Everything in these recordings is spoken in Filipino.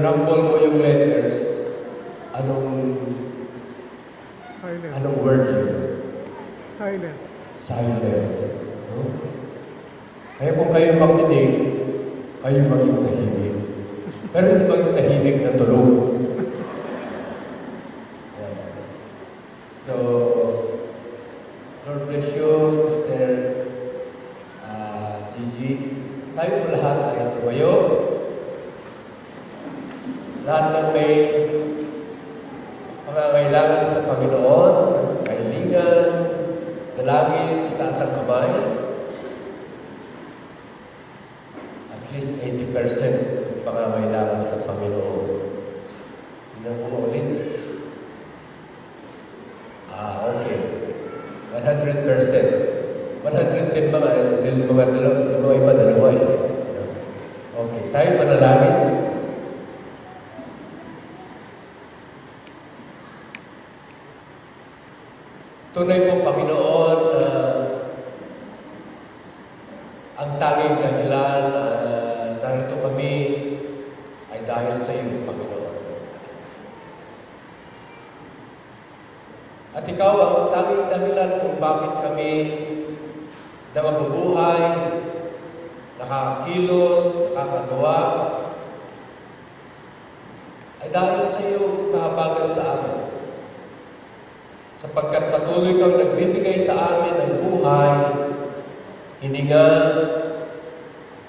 rumble mo yung letters, anong word yun? Silent. Silent. No? Kaya kung kayo makinig, kayo maging tahimik. Pero hindi maging tahimik na tulog. So, Lord bless you, Sister Gigi. Tayo po lahat ay tumayo. Lahat ng may pangangailangan sa Panginoon, kailingan, dalangin, itaas ang kamay. At least 80% pangangailangan sa Panginoon. Tingnan mo ulit. Okay. 100%. 110 mga iba dalawa eh. Okay. Tayo manalangin. Tunay po, Panginoon, ang tanging dahilan narito kami ay dahil sa iyo, Panginoon. At ikaw ang tanging dahilan kung bakit kami na mabubuhay, nakakilos, nakakagawa, ay dahil sa iyo kahabagan sa amin. Sapagkat patuloy kang nagbibigay sa amin ng buhay, hininga,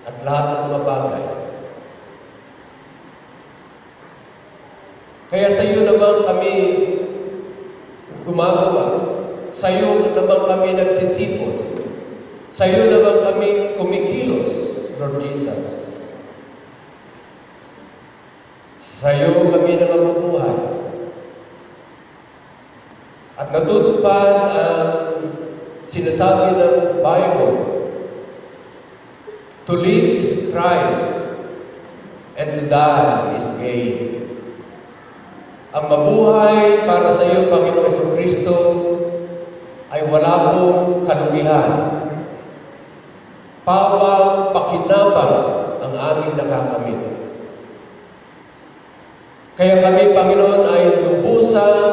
at lahat ng mga bagay. Kaya sa iyo naman kami gumagawa. Sa iyo naman kami nagtitipon. Sa iyo naman kami kumikilos, Lord Jesus. Sa iyo kami nangabubuhay. At natutupad ang sinasabi ng Bible, to live is Christ, and to die is gain. Ang mabuhay para sa iyo, Panginoong Jesucristo, ay wala pong kalugihan. Pawang pakinabang ang aming nakakamit. Kaya kami, Panginoon, ay lubusan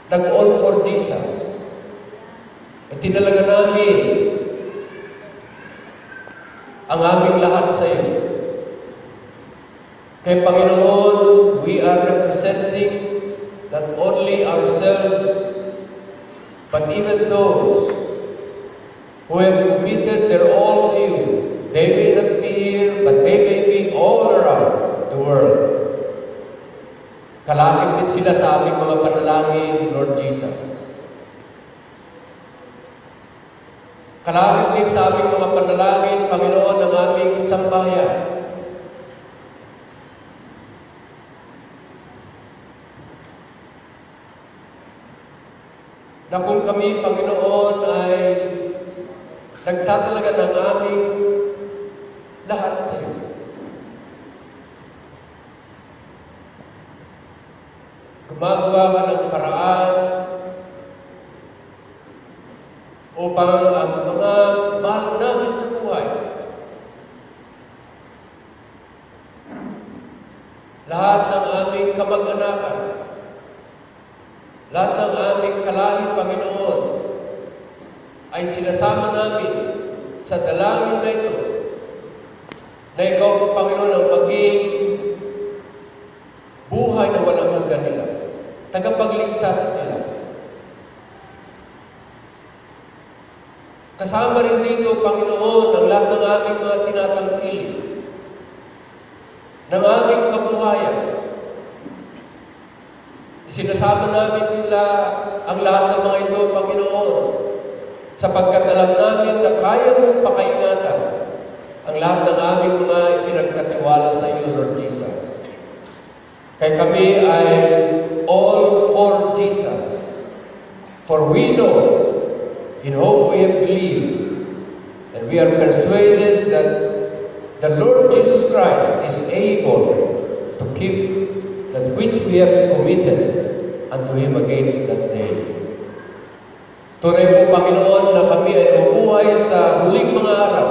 nag-all for Jesus. At tinalaga namin ang aming lahat sa iyo. Kaya Panginoon, we are representing not only ourselves, but even those who have committed their all to you. They may not be here, but they may be all around the world. Kalakip din sila sa aming mga panalangin, Lord Jesus. Kalakip din sa aming mga panalangin, Panginoon, ng aming sambahayan. Na kung kami, Panginoon, ay nagtatalaga ng aming lahat sa iyo. Gumagawa ka ng paraan upang ang mga mahal namin sa buhay, lahat ng aming kamag-anakan, lahat ng aming kalahi, Panginoon, ay sinasama namin sa dalangin na ito, na ikaw, Panginoon, ang maging buhay na walang hanggan nila, tagapagligtas nila. Kasama rin dito, Panginoon, ang lahat ng aming mga tinatangkili, ng aming kabuhayan. Sinasama namin sila, ang lahat ng mga ito, Panginoon, sapagkat alam namin na kaya mong pakaingatan ang lahat ng aming mga ipinagkatiwala sa iyo, Lord Jesus. Kaya kami ay all for Jesus. For we know in whom we have believed, and we are persuaded that the Lord Jesus Christ is able to keep that which we have committed unto Him against that day. Tunay po, Panginoon, na kami ay mabuhay sa huling mga araw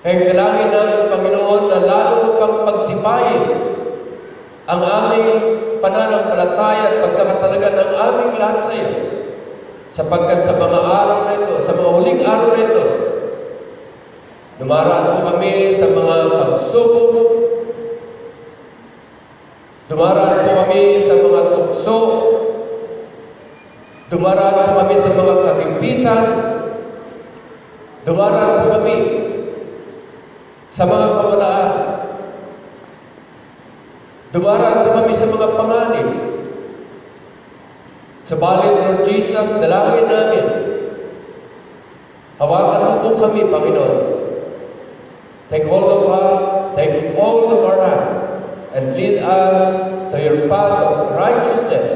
Kaya dalangin namin, Panginoon, na lalo mo pang pagtibayin ang aming pananampalataya at pagkakatalaga ng aming lahat sa iyo. Sapagkat sa mga araw na ito, sa mga huling araw na ito, dumaraan po kami sa mga pagsubok, dumaraan po kami sa mga tukso, dumaraan po kami sa mga kagipitan, dumaraan po kami sa mga kawalaan, dumaraan po kami sa mga panganib. Subalit, Lord Jesus, dalangin namin, hawakan mo po kami, Panginoon. Take hold of us, take hold of our hand, and lead us to your path of righteousness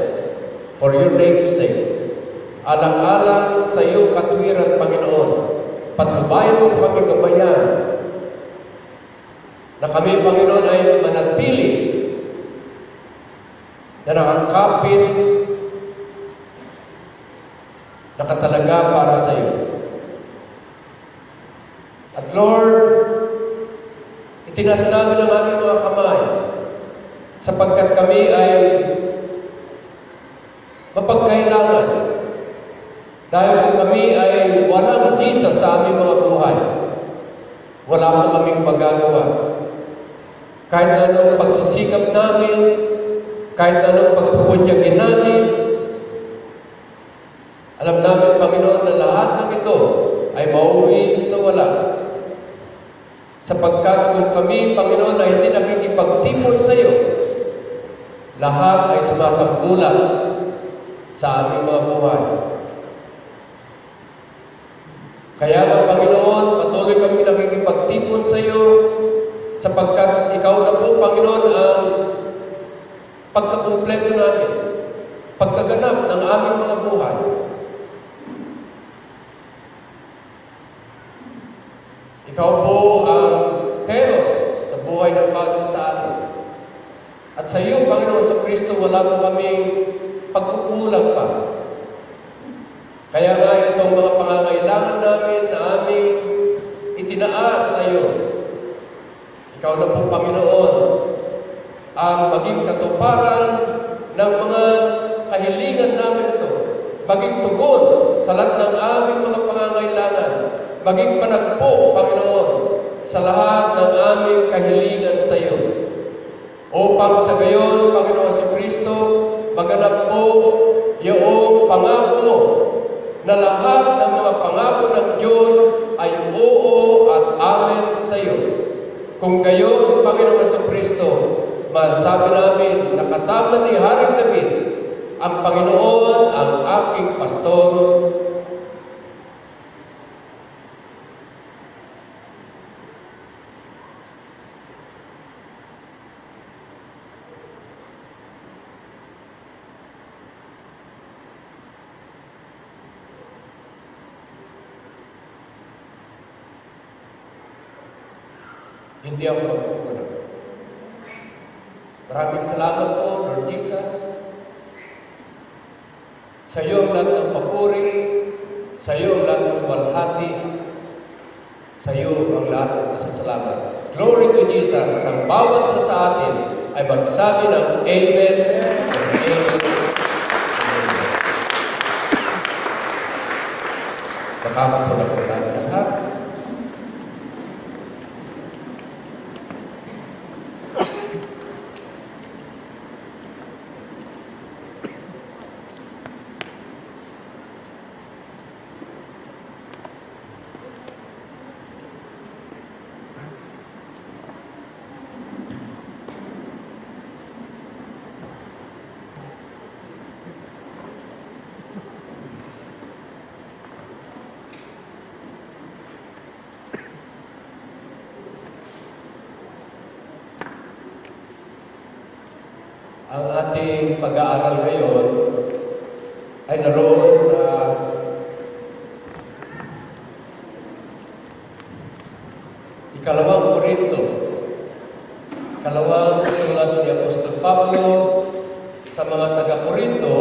for your name's sake. Alang-alang sa iyong katwiran, Panginoon, patnubayan mo kami gabayan na kami, Panginoon, ay manatili na nakakapit nakatalaga para sa iyo. At Lord, itinaas namin ang aming mga kamay sapagkat kami ay mapagkailangan dahil kung kami ay walang Jesus sa aming mga buhay, wala po kaming magagawa. Kahit na anong pagsisikap namin, kahit na anong pagpupunyagin namin, alam namin, Panginoon, na lahat ng ito ay mauwi sa wala. Sapagkat kung kami, Panginoon, ay hindi nakikipagtipon sa iyo, lahat ay sumasambulan sa aming mga buhay. Kaya nga, Panginoon, patuloy kami nakikipagtipon sa iyo, sapagkat ikaw na po, Panginoon, ang pagkakumpleto namin, pagkaganap ng aming mga buhay. Ikaw po ang teros sa buhay ng bawat isa sa atin. At sa iyo, Panginoon sa Kristo, wala po kaming pagkukulang pa. Kaya nga itong mga pangangailangan namin na aming itinaas sa iyo. Ikaw na po, Panginoon, ang maging katuparan ng mga kahilingan namin ito. Maging tugon sa lahat ng aming mga pangangailangan. Maging panagpo, Panginoon, sa lahat ng aming kahilingan sa iyo. Upang sa gayon, Panginoon sa Kristo, maganap po iyong pangako mo na lahat ng mga pangako ng Diyos ay oo at amen sa iyo. Kung gayon, Panginoon sa Kristo, masabi namin na kasama ni Haring David, ang Panginoon ang aking pastor. Hindi ako magkukulang. Maraming salamat po, Lord Jesus. Sa iyo ang lahat ng papuri, sa iyo ang lahat ng walhati, sa iyo ang lahat ng pasasalamat. Glory to Jesus. At ang bawat sa atin ay magsabi ng Amen and Amen. Makakapunta po tayo lahat. Ang ating pag-aaral ngayon ay naroon sa ikalawang Korinto. Ikalawang sulat ni Apostol Pablo sa mga taga-Korinto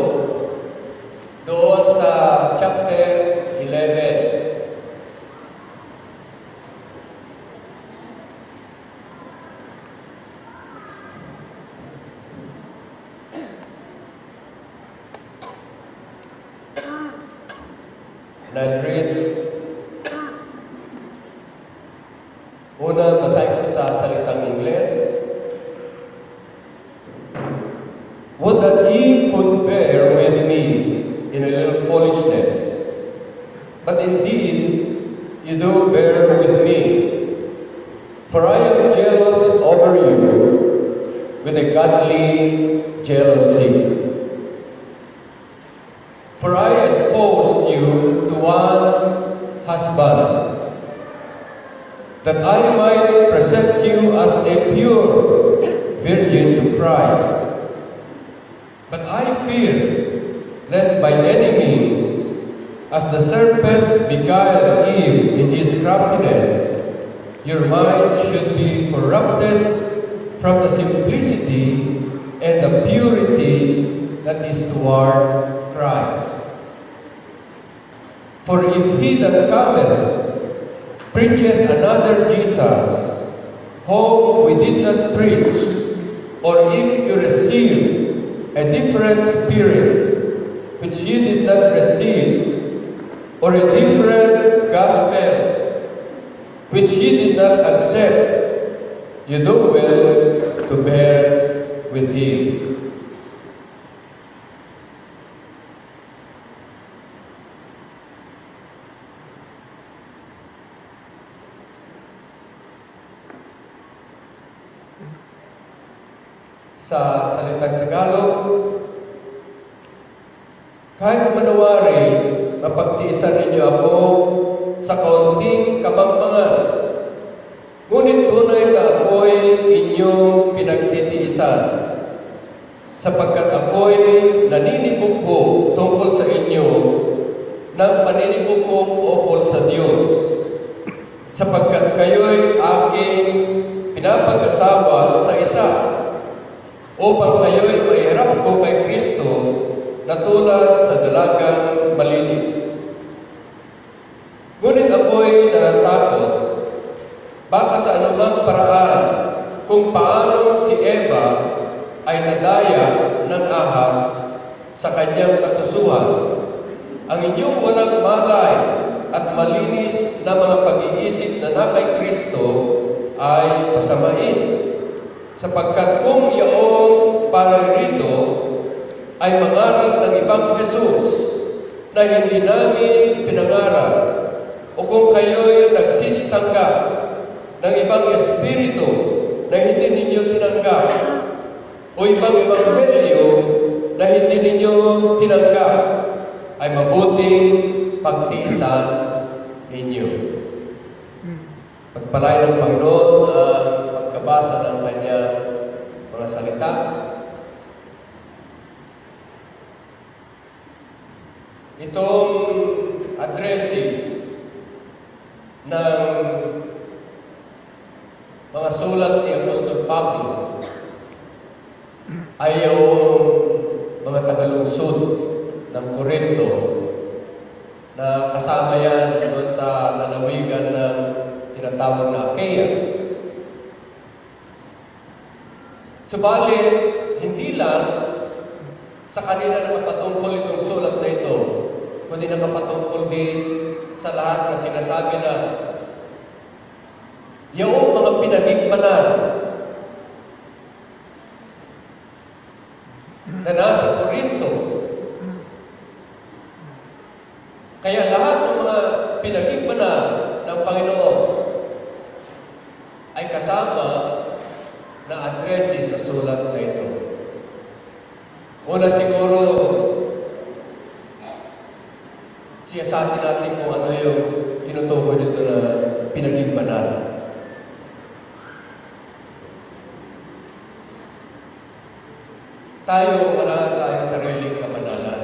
doon sa chapter 11. And I'll read. Una, basahin ko sa salitang Ingles. Would that ye could bear with me in a little foolishness, but indeed you do bear with me. For I am jealous over you with a godly jealousy. For I espoused you to one husband, that I might present you as a pure virgin to Christ. But I fear, lest by any means, as the serpent beguiled Eve in his craftiness, your mind should be corrupted from the simplicity and the purity that is toward Christ. For if he that cometh preacheth another Jesus, whom we did not preach, or if you receive a different spirit, which ye did not receive, or a different gospel, which ye did not accept, you do well to bear with him. Sa salitang Tagalog, kahit manawari, mapagtiisan ninyo ako sa kaunting kamangmangan, ngunit tunay na ako'y inyong pinagtitiisan, sapagkat ako'y naninibugho tungkol sa inyo ng paninibugho ukol sa Diyos, sapagkat kayo'y aking pinapag-asawa sa isa, upang kayo'y maihirap ko kay Kristo na tulad sa dalagang malinis. Ngunit ako'y natatakot, baka sa anumang paraan, kung paano si Eva ay nadaya ng ahas sa kanyang katusuhan, ang inyong walang malay at malinis na mga pag-iisip na na kay Kristo ay pasamain. Sapagkat kung yaong paririto ay mangaral ng ibang Jesus na hindi namin pinangaral, o kung kayo'y nagsisitanggap ng ibang espiritu na hindi ninyo tinanggap, o ibang ebanghelyo na hindi ninyo tinanggap, ay mabuting pagtiisan ninyo. Pagpalain ng Panginoon ang pagkabasa ng kanyang mga salita. Itong addressing ng mga sulat ni Apostol Pablo ay yung mga tagalungsod ng Corinto na kasama yan doon sa lalawigan ng tinatawag na Achaia. Subalit, hindi lang sa kanila nakapatungkol itong sulat na ito, kundi nakapatungkol din sa lahat na sinasabi na yung mga pinagigmanan na nasa Corinto. Kaya lahat ng mga pinagigmanan ng Panginoon ay kasama na addresses sa sulat na ito. Una siguro, siyasatin natin kung ano yung tinutukoy dito na pinagigmanan. Tayo, wala tayong sariling kabanalan.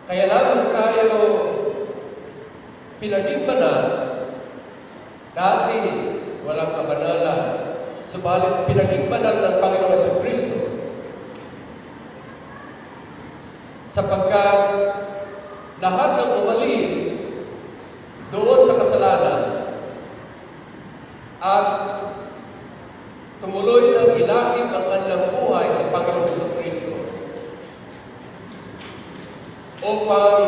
Kaya lamang tayo pinagigmanan, dati walang kabanalan, subalit pinagigmanan ng Panginoong Jesucristo. Sapagkat lahat ng umalis doon sa kasalanan at tumuloy ng ilakip ang kanilang buhay sa Panginoong Jesucristo upang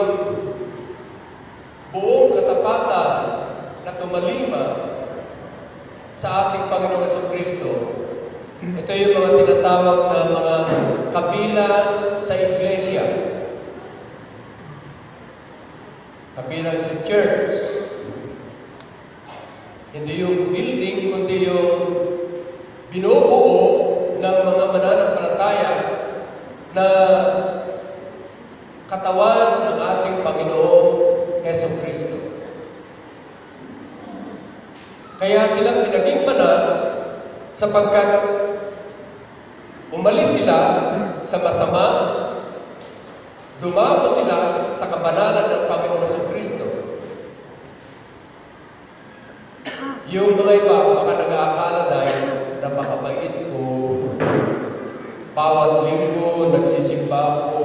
buong katapatan na tumalima sa ating Panginoon Jesucristo. Ito yung mga tinatawag na mga kabilang sa iglesia. Kabilang sa church. Hindi yung building, kundi yung binubuo ng mga mananampalataya na katawan ng ating Panginoong Jesucristo. Kaya silang pinaging banal sapagkat umalis sila sa masama, dumako sila sa kabanalan ng Panginoong Jesucristo. Yung mga iba, baka nag-aakala dahil napakabait ko, bawat linggo nagsisimba ko,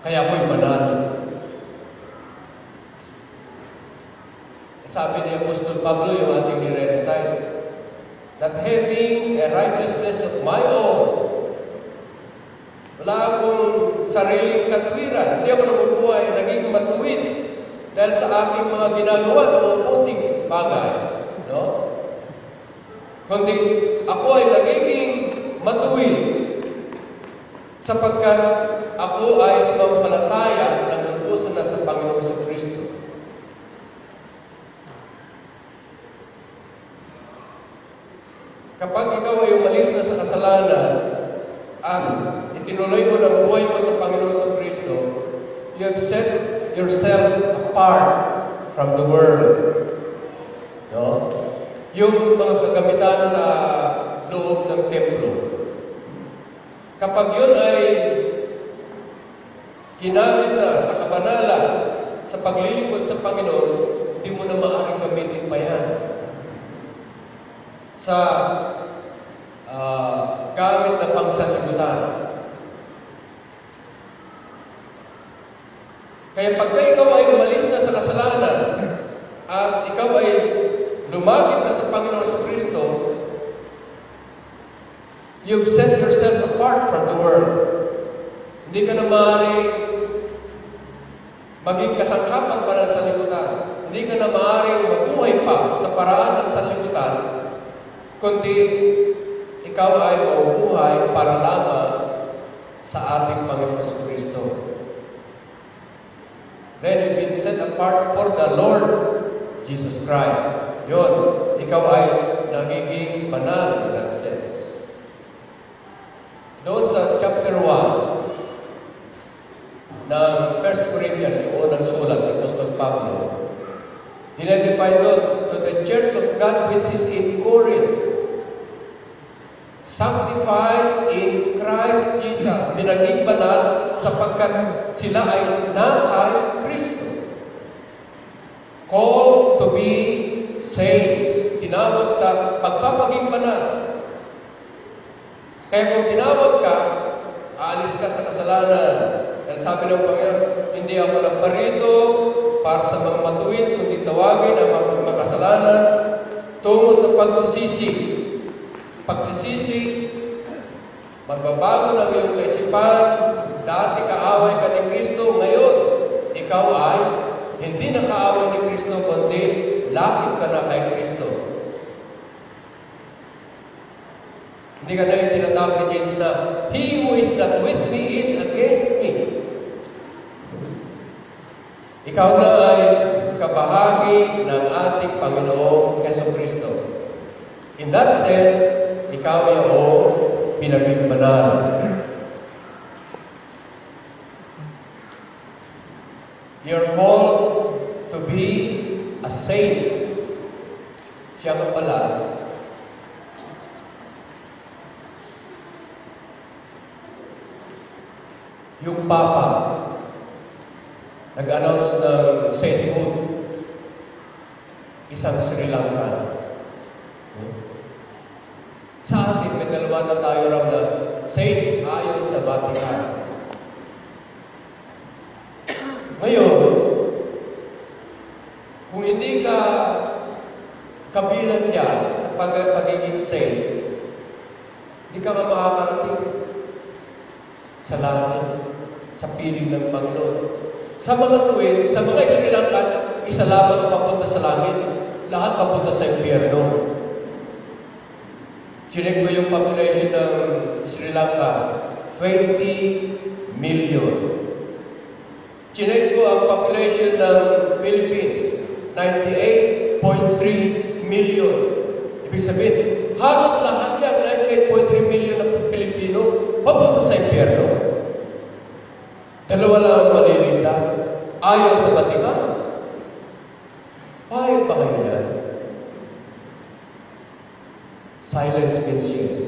kaya ako'y banal. Sabi ni Apostol Pablo, yung ating nire-recite, not having a righteousness of my own. Wala akong sariling katwiran. Hindi ako nabubuhay, naging matuwid dahil sa aking mga ginagawa ng mabuting bagay. No? Kundi ako ay nagiging matuwid sapagkat ako ay sumampalataya ng lubusan na sa Panginoong Jesucristo. Kapag ikaw ay umalis na sa kasalanan at itinuloy mo ng buhay mo sa Panginoon Jesucristo, you have set yourself apart from the world. No? Yung mga kagamitan sa loob ng templo. Kapag yun ay ginamit na sa kabanalan, sa paglilingkod sa Panginoon, hindi mo na maaaring gamitin pa yan. Sa gamit na pangsanlibutan. Kaya pagka ikaw ay umalis na sa kasalanan at ikaw ay lumapit na sa Panginoon Jesucristo, you've set yourself apart from the world. Hindi ka na maaaring maging kasangkapan para sa sanlibutan. Hindi ka na maaaring mabuhay pa sa paraan ng sanlibutan, kundi ikaw ay mabubuhay para lamang sa ating Panginoon Jesucristo. Then you've been set apart for the Lord Jesus Christ. Yun, ikaw ay nagiging banal in that sense. Doon sa chapter 1 ng 1 Corinthians, yung unang sulat ng Apostol Pablo, dinedefine doon to the church of God which is in Corinth, sanctified in Christ Jesus, pinaging banal sapagkat sila ay nakay Kristo. Called to be saints, tinawag sa pagpapaging banal. Kaya kung tinawag ka, aalis ka sa kasalanan. Dahil sabi ng Panginoon, hindi ako nagparito para sa mga matuwid, kundi tawagin ang mga makasalanan tungo sa pagsisisi. Pagsisisi, magbabago ng iyong kaisipan, dati kaaway ka ni Kristo, ngayon, ikaw ay hindi na kaaway ni Kristo, kundi lakip ka na kay Kristo. Hindi ka na yung tinatawag ni Jesus na, he who is not with me is against me. Ikaw na ay kabahagi ng ating Panginoong Jesucristo. In that sense, ikaw ay o pinaging banal. You're called to be a saint. Siya nga pala, yung Papa, nag-announce ng sainthood, isang Sri Lankan. Sa atin, may dalawa na tayo raw na saints ayon sa Vatican. Ngayon, kung hindi ka kabilang yan sa pagiging saint, hindi ka makakarating sa langit, sa piling ng Panginoon. Sa mga tuwid, sa mga Sri Lankan, isa lamang papunta sa langit, lahat papunta sa impyerno. Chinek ko yung population ng Sri Lanka, 20 million. Chinek ko ang population ng Philippines, 98.3 million. Ibig sabihin, halos lahat yan, 98.3 million na Pilipino, papunta sa impyerno. Dalawa lang ang maliligtas. Ayon sa Vatican. Payag ba kayo yan? Silence means yes.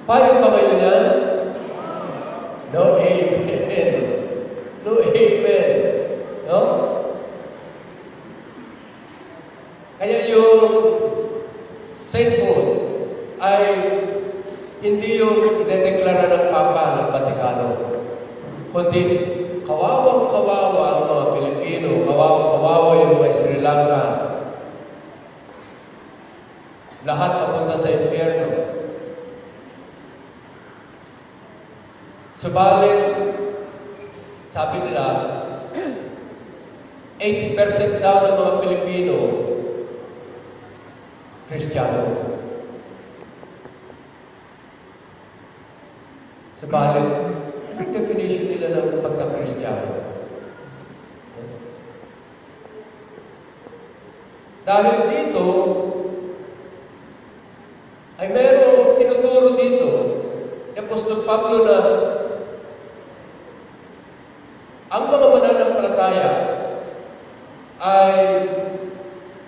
Payag ba kayo yan? No amen. No amen. No? Kaya yung Saint Paul ay hindi yung idedeklara ng Papa ng Vaticano, kundi kawawang-kawawa ang mga Pilipino, kawawang-kawawa yung mga Sri Lanka. Lahat papunta sa impyerno. Subalit, sabi nila, 80% daw ng mga Pilipino Kristiyano. Subalit, anong definition nila ng pagka-Kristiyano? Dahil dito, ay merong tinuturo dito, ni Apostol Pablo na ang mga mananampalataya ay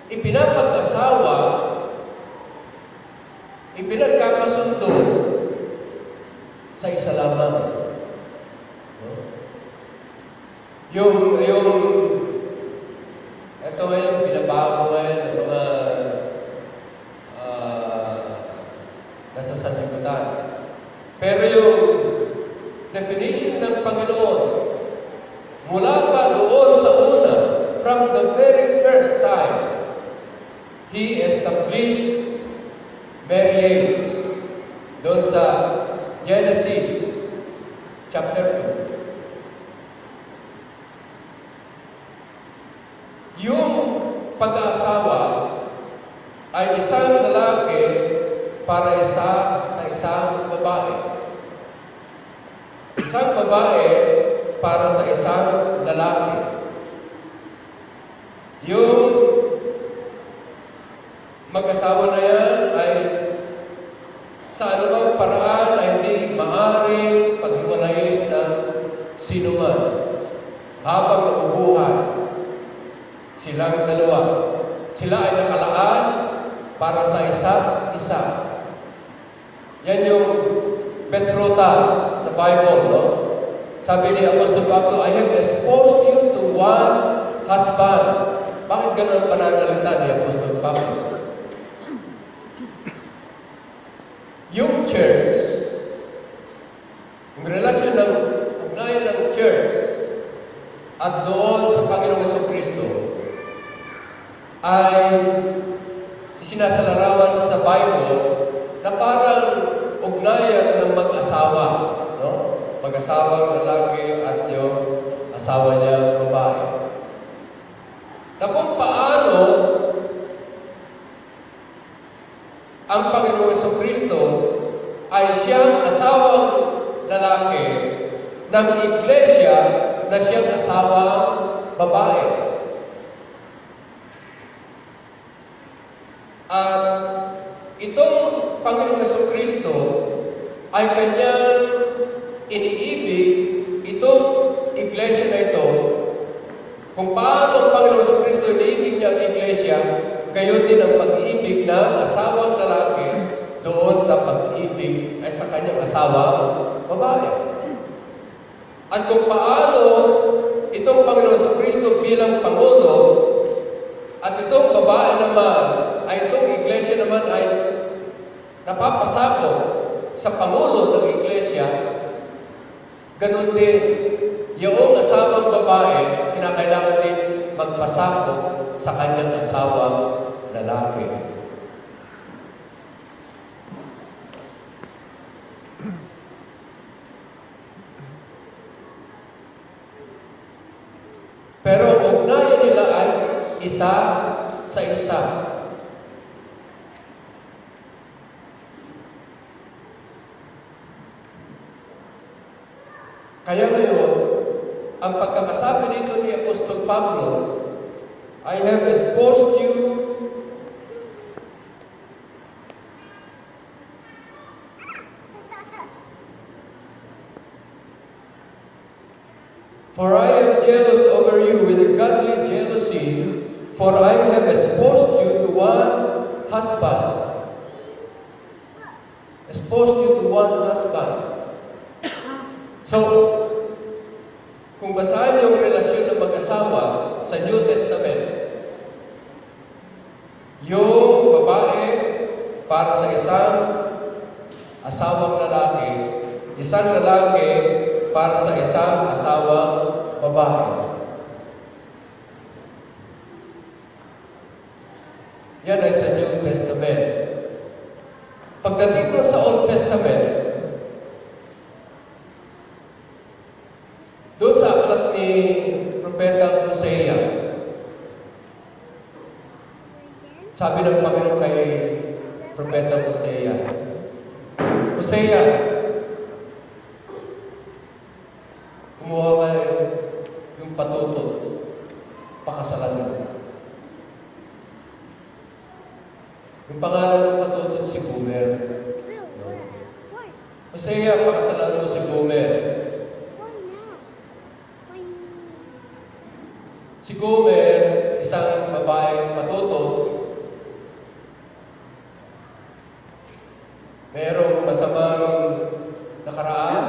ipinapag-asawa, ipinagkakasundo sa isa lamang. Ito ngayon, binabago ngayon ng mga nasa sanlibutan. Pero yung definition ng Panginoon, mula pa doon sa una, from the very first time, He established marriage doon sa Genesis chapter 2. Yung pag-aasawa ay isang lalaki para sa isang babae. Isang babae para sa isang lalaki. Yung mag-asawa na yan ay sa anumang paraan ay hindi maaaring paghiwalayin ng sinuman habang nabubuhay silang dalawa. Sila ay nakalaan para sa isa't isa. Yan yung betrothal sa Bible, no? Sabi ni Apostol Pablo, I have exposed you to one husband. Bakit ganun pananalita ni Apostol Pablo? Yung church, yung relasyon ng ugnayan ng church at doon sa Panginoong Jesucristo ay isinasalarawan sa Bible na parang ugnayan ng mag-asawa, no? Mag-asawang lalaki at yung asawa niya babae. Na kung paano ang Panginoong Jesucristo ay siyang asawang lalaki ng iglesia na siyang asawang babae. At itong Panginoong Jesucristo ay kanyang iniibig itong iglesia na ito. Kung paano ang Panginoong Jesucristo iniibig niya ang iglesia, gayon din ang pag-ibig ng asawang lalaki doon sa pag-ibig ay sa kanyang asawang babae. At kung paano itong Panginoong Jesucristo bilang Pangulo at itong babae naman ay itong iglesia naman ay napapasakop sa Pangulo ng iglesia, ganun din yung asawang babae kinakailangan din magpasakop sa kanyang asawang lalaki. nila ay isa sa isa. Kaya ngayon, ang pagkakasabi dito ni Apostol Pablo, I have exposed you for I am jealous over you with a godly jealousy, for I have exposed you to one husband. Exposed you to one husband. So, kung basahin niyo ang relasyon ng mag-asawa sa New Testament, yung babae para sa isang asawang lalaki, isang lalaki para sa isang asawang babae. Yan ay sa New Testament. Pagdating doon sa Old Testament, doon sa aklat ni Propeta Hosea, sabi ng Panginoon kay Propeta Hosea, Hosea, kumuha ka yung patutot, pakasalan mo. Yung pangalan ng patutot si Gomer. Hosea, pakasalan mo si Gomer. Si Gomer, isang babaeng patutot, merong masamang nakaraan,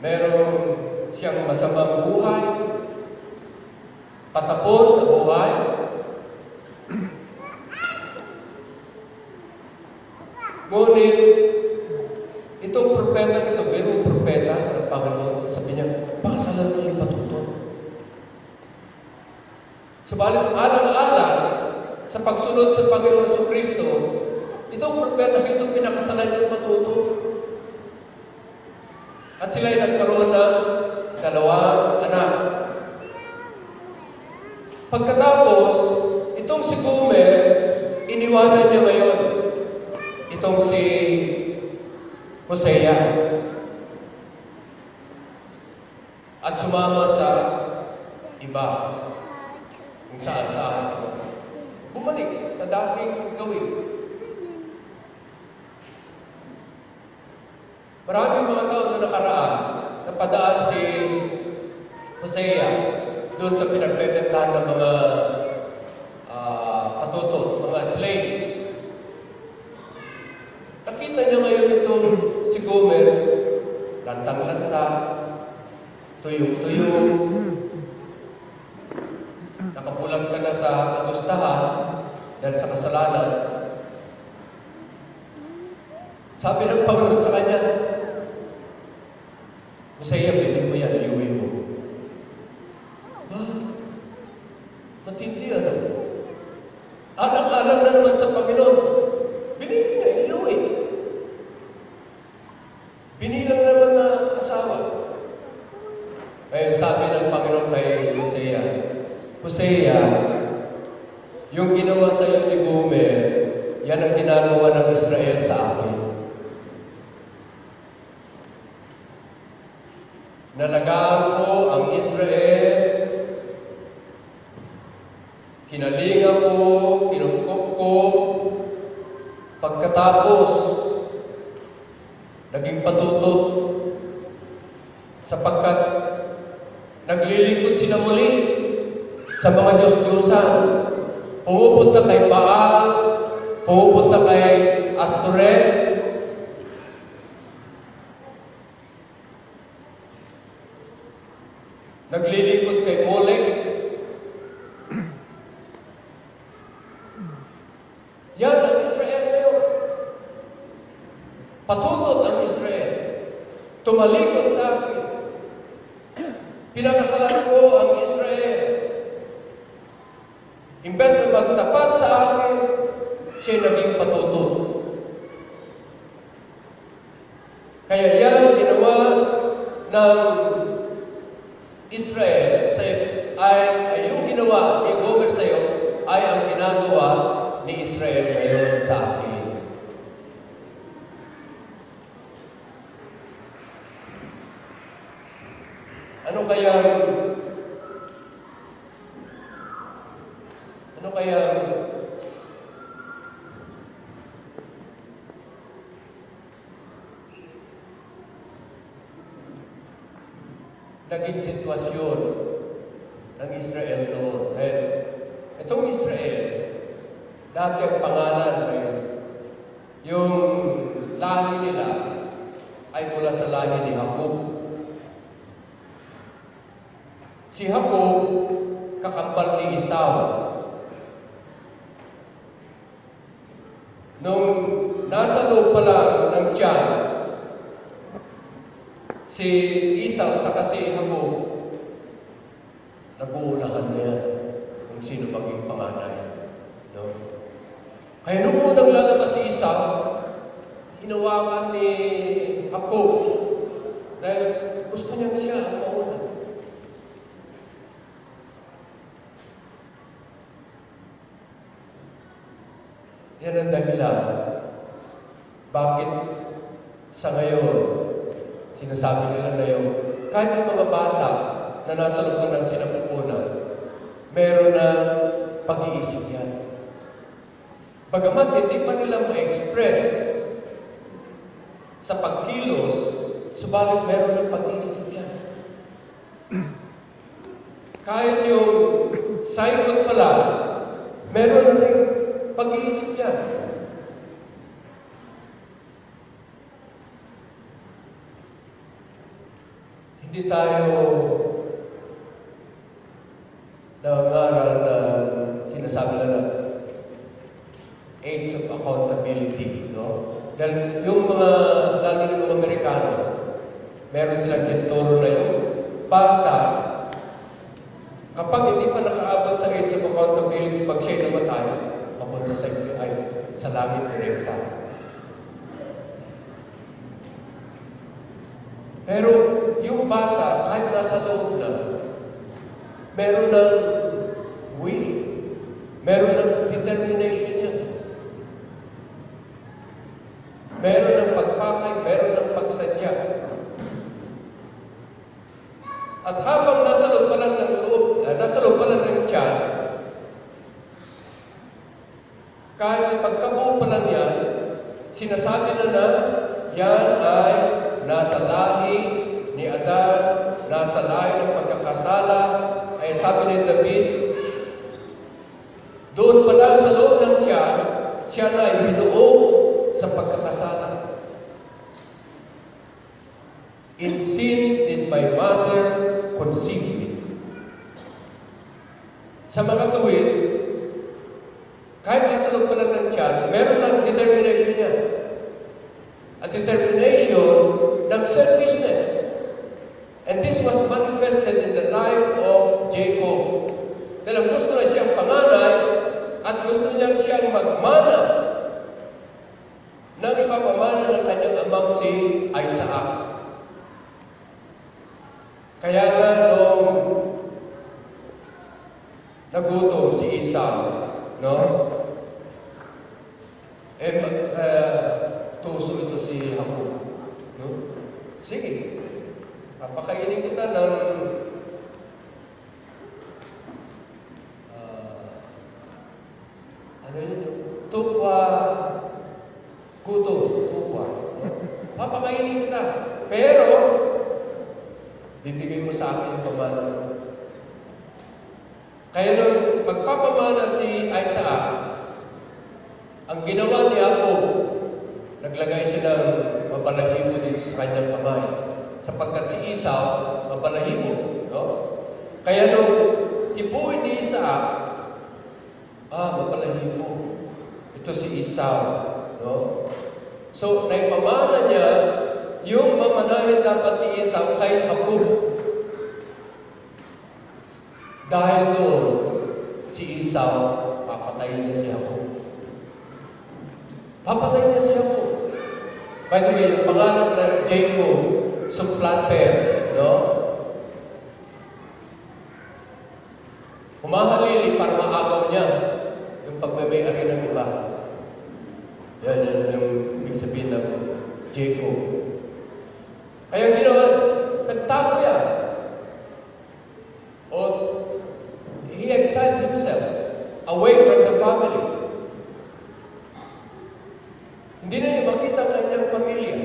merong siyang masamang buhay, patapon na buhay. Ngunit, itong propeta ito, merong propeta ng Panginoon, sabi niya, pakasalan mo yung patutot. Subalit, alang-alang sa pagsunod sa Panginoon sa Kristo, itong propeta ito pinakasalan yung patutot. At sila ay nagkaroon ng dalawang anak. Pagkatapos, itong si Gomer, iniwanan niya ngayon itong si Hosea. At sumama sa iba. Kung saan-saan. Bumalik sa dating gawin. Maraming mga taon na nakaraan, napadaan si Hosea doon sa pinagbebentahan ng mga patutot, mga slaves. Nakita niya ngayon itong si Gomer, lantang-lanta, tuyong-tuyong, nakapulang ka na sa kagustahan dahil sa kasalanan. Sabi ng Panginoon sa kanya, Hosea, bilhin mo yan, iuwi mo. Matindi ano? Alang-alang na naman sa Panginoon. Binili niya, iuwi. Binilang naman na asawa. Kaya sabi ng Panginoon kay Hosea, Hosea, yung ginawa sa iyo ni Gomer, yan ang ginagawa ng Israel sa akin. Nalagaan ko ang Israel, kinalingan ko, kinungkop ko, pagkatapos, naging patutot, sapagkat naglilingkod sila muli sa mga Diyos-Diyosan. Pumupunta kay Baal, pumupunta kay Astoret, naglilingkod kay Molek. Yan ang Israel ngayon. Patutot ang Israel. Tumalikod sa akin. Pinakasalan ko ang Israel. Imbes na magtapat sa akin, siya naging patutot. Kaya yan ginawa ng Israel sa Ano kaya naging sitwasyon ng Israel noon? Dahil itong Israel, dati ang pangalan ngayon, yung lahi nila ay mula sa lahi ni Jacob. Si Jacob, kakambal ni Esau. Nung nasa loob pa lang ng tiyan, si Esau sa si Jacob, nag-uunahan niya kung sino maging panganay. No? Kaya nung unang lalabas si Esau, hinawakan ni Jacob dahil gusto niyang siya ang mauna. Yan ang dahilan bakit sa ngayon sinasabi nila na yung kahit yung mga bata na nasa loob ng sinapupunan, meron na pag-iisip yan. Bagamat hindi pa nila ma-express sa pagkilos, subalit meron ng pag-iisip yan. Kahit yung saikot pa lang, meron na rin pag-iisip yan. Hindi tayo nangaral na sinasabi na aids of accountability, no? Dahil yung mga, lalo yung mga Amerikano, meron silang tinturo na yung bata, kapag hindi pa nakaabot sa aids of accountability, pag siya'y namatay, papunta sa ay sa langit direkta. Pero yung bata, kahit nasa loob na, meron ng will, meron ng determination niya. Meron ng pagpapay, meron ng pagsadya. At habang nasa loob pa lang ng loob, nasa loob pa lang ng tiyan, kahit sa pagkabuo pa lang yan, sinasabi na yan ay nasa lahi ni Adan, nasa lahi ng pagkakasala, ay sabi ni David, doon pa lang sa loob ng tiyan, siya na ay binuo sa pagkakasala. In sin did my mother conceive me. Sa mga tuwid, kahit nasa loob pa lang ng tiyan, meron ng determination niya. A determination ng selfishness. And this was manifested in the life of Jacob. Dahil gusto na siyang panganay at gusto niya siyang magmana ng ipapamana ng kanyang amang si Isaac. Kaya nga nung nagutom si Esau, no? Tuso ito si Jacob. No? Sige, papakainin kita ng ano yun? Tukwa, kuto, tukwa. No? Papakainin kita. Pero, bibigay mo sa akin yung pamana mo. Kaya nung magpapamana si Isaac, ang ginawa ni Jacob, naglagay siya ng mabalahibo dito sa kanyang kamay. Sapagkat si Esau, mabalahibo. No? Kaya nung ipuin ni Isaac, mabalahibo. Ito si Esau. No? So, naipamana niya yung mamanahin dapat ni Esau kay Jacob. Dahil doon, si Esau, papatayin niya si Jacob. Papatayin niya si Jacob. By the way, yung pangalan ng Jacob, supplanter, no? Humahalili para maagaw niya yung pagbebay-ari ng iba. Yan yung ibig sabihin ng Jacob. Kaya ginawa, nagtago yan. Hindi na niya makita ang kanyang pamilya.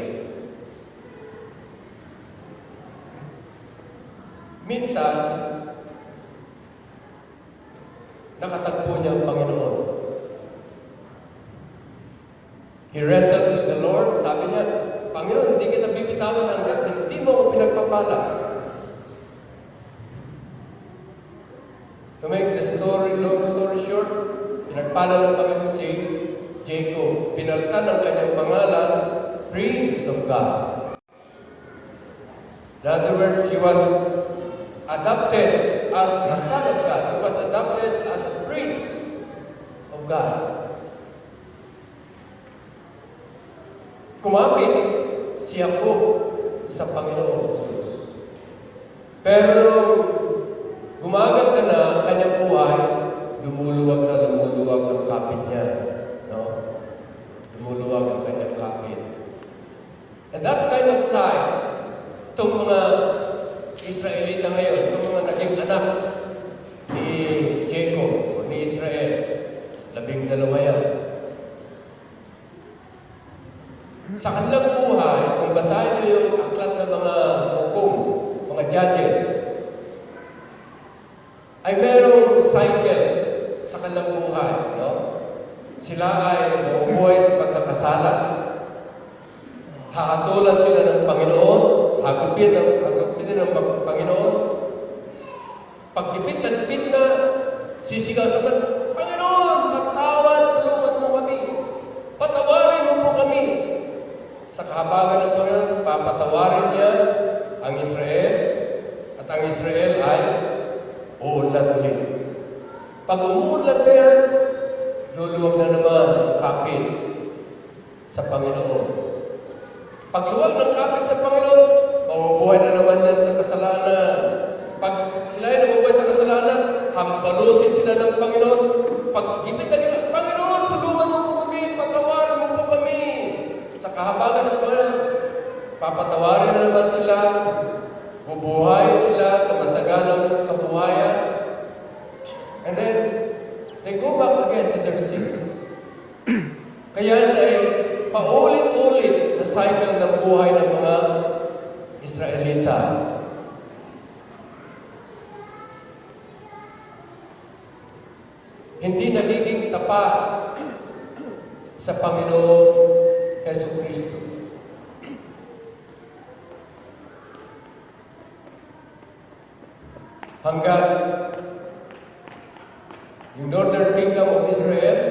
Minsan, nakatagpo niya ang Panginoon. He wrestled with the Lord. Sabi niya, Panginoon, hindi kita bibitawan hanggat hindi mo ako pinagpapala. To make the long story short, pinagpala ng Panginoon si Jacob. Pinalitan ang kanyang pangalan, Prince of God. In other words, he was adopted as a son of God. He was adopted as a prince of God. Kumapit si Jacob sa Panginoon Jesus. Pero gumagat na ang kanyang buhay, lumuluwag ang kapit niya. No? Lumuluwag ang kanyang kapit. And that kind of life, itong mga Israelita ngayon, itong mga naging anak ni Jacob o ni Israel, 12 yan. Sa kanilang buhay, kung basahin niyo yung aklat ng mga hukom, mga judges, ay merong cycle sa kanilang buhay. No? Sila ay mabubuhay sa pagkakasala. Hahatulan sila ng Panginoon, hagupin ng Panginoon. Pagkipit na, sisigaw sa Panginoon, patawad, tulungan mo kami. Patawarin mo po kami. Sa kahabagan ng Panginoon, papatawarin niya ang Israel, at ang Israel ay uunlad ulit. Pag umuunlad na yan, luluwag na naman ang kapit sa Panginoon. Pag luwag ng kapit sa Panginoon, mabubuhay na naman yan sa kasalanan. Pag sila ay nabubuhay sa kasalanan, hampalusin sila ng Panginoon. Pag gipit na nila, Panginoon, tulungan mo po kami, patawarin mo po kami. Sa kahabagan ng Panginoon, papatawarin na naman sila, bubuhayin sila sa masaganang kabuhayan. And then, they go back again to their sins. Kaya ay paulit-ulit na cycle ng buhay ng mga Israelita. Hindi nagiging tapat sa Panginoon Jesucristo. Hanggang yung northern kingdom of Israel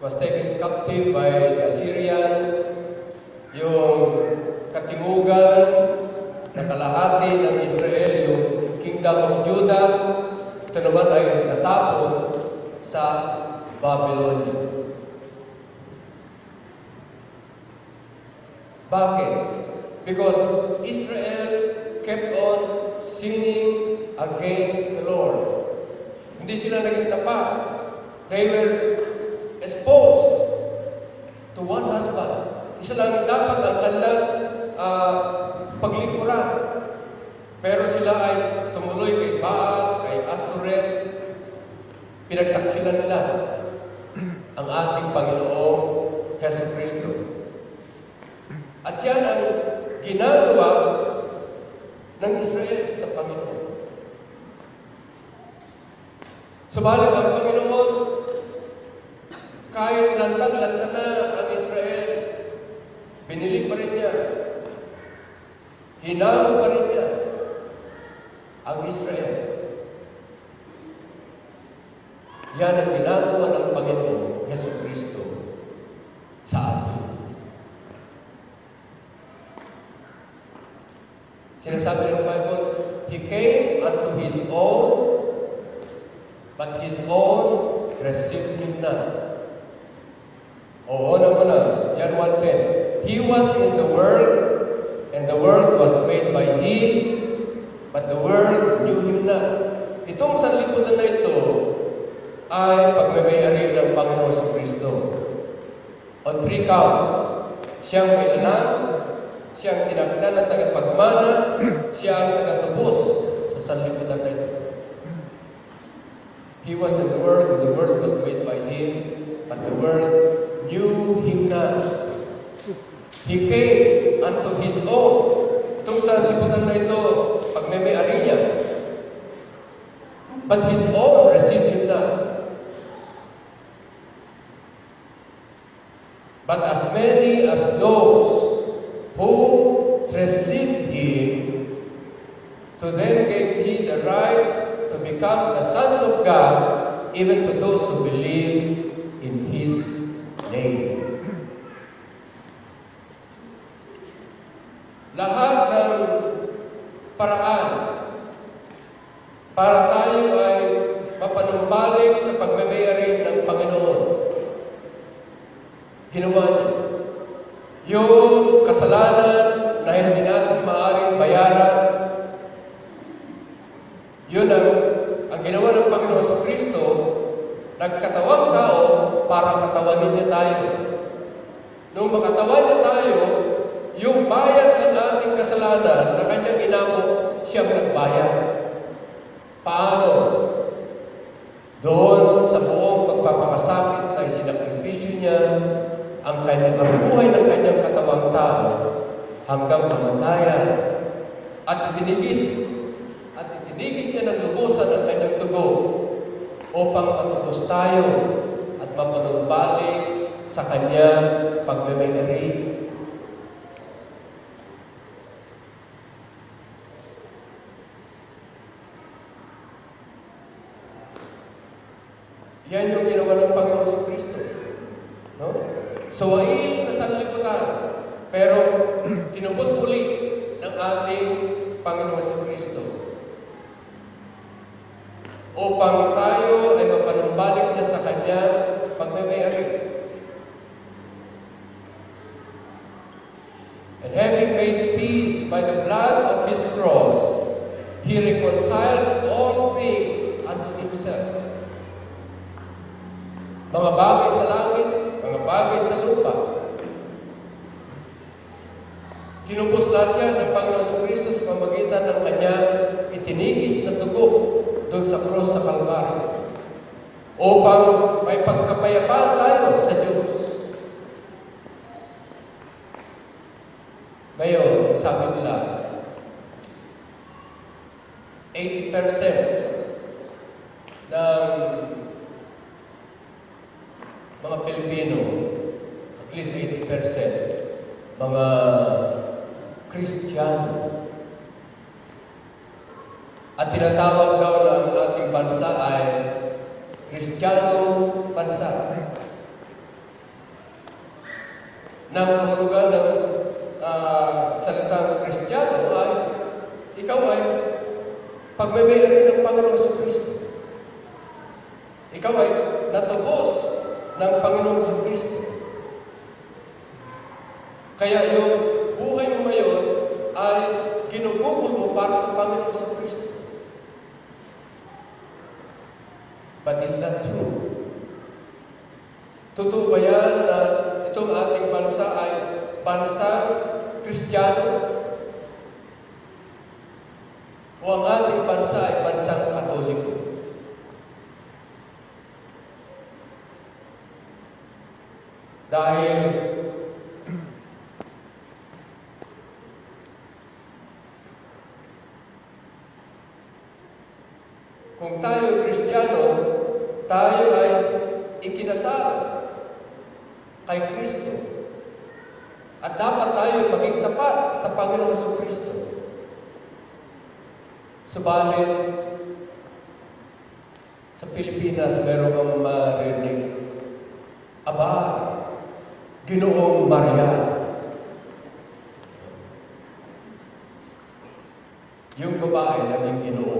was taken captive by the Assyrians, yung katimugan na kalahati ng Israel, yung kingdom of Judah, ito naman ay natapon sa Babylonia. Bakit? Because Israel kept on sinning against the Lord. Hindi sila naging tapat. They were exposed to one husband. Isa lang dapat ang kanilang paglingkuran. Pero sila ay tumuloy kay Baal, kay Astoret. Pinagtaksilan nila ang ating Panginoong Jesucristo. At yan ang ginagawa ng Israel sa Panginoon. Subalit ang Panginoon, kahit lantang-lantang na ang Israel, binili pa rin niya. Hinalo pa rin niya ang Israel. Yan ang ginagawa ng Panginoon Jesucristo sa atin. Sinasabi ng Bible, He came unto His own, but His own received Him not. Oo naman na, John 1:10. He was in the world, and the world was made by Him, but the world knew Him not. Itong sanlibutan na ito ay pagmamay-ari ng Panginoon sa Kristo. On 3 counts, siyang may anak, siyang tinakdan at tagapagmana, siya ang tagatubos sa sanlibutan na ito. He was in the world, and the world was made by Him, but the world knew Him not. He came unto His own. Itong sa lipunan na ito, pagmeme-ari niya. But His own received Him not. But as many as those who received Him, to them gave He the right to become the sons of God, even to those who believe in His name. Lahat ng paraan para tayo ay mapanumbalik sa pagmamay-ari ng Panginoon. Ginawa niya. Yung kasalanan na hindi natin maaaring bayaran, yun ang ginawa ng Panginoon sa Kristo, nagkatawang tao para katawanin niya tayo. Nung makatawan niya tayo, yung bayad ng ating kasalanan na kanyang inako, siyang nagbayad. Paano? Doon sa buong pagpapakasakit na isinakripisyo niya, ang buhay ng kanyang katawang tao hanggang kamatayan. At itinigis niya ng lubusan ang kanyang tugo upang matubos tayo at mapanumbalik sa kanyang pagmamay-ari. Yan yung ginawa ng Panginoon sa Kristo. No? Suwain na sanlibutan, pero tinubos muli ng ating Panginoon sa Kristo. Upang tayo ay mapanumbalik niya sa kanyang pagmamay-ari. And having made peace by the blood of His cross, He reconciled all things unto Himself. Mga bagay sa langit, mga bagay sa lupa. Kinubos lahat yan ng Panginoon sa Kristo sa pamagitan ng kanyang itinigis na dugo doon sa cross sa Kalbaryo. Upang may pagkapayapaan tayo sa Diyos. Ngayon, sabi nila, 80% ng mga Pilipino, at least 80%, mga Kristiyano. At tinatawag daw ng ating bansa ay Kristiyano bansa. Nang kahulugan ng salitang Kristiyano ay ikaw ay pagmamay-ari ng Panginoon sa Kristo. Ikaw ay natubos ng Panginoon sa Kristo. Kaya yung buhay mo ngayon ay ginugugol mo para sa Panginoon sa Kristo. But is that true? Totoo ba yan na itong ating bansa ay bansang Kristiyano? O ang ating bansa ay bansang Katoliko? Dahil kung tayo Kristiyano, tayo ay ikinasal kay Kristo. At dapat tayo maging tapat sa Panginoon sa Kristo. Subalit, sa Pilipinas, meron kang marinig, aba, Ginoong Maria. Yung babae naging Ginoo.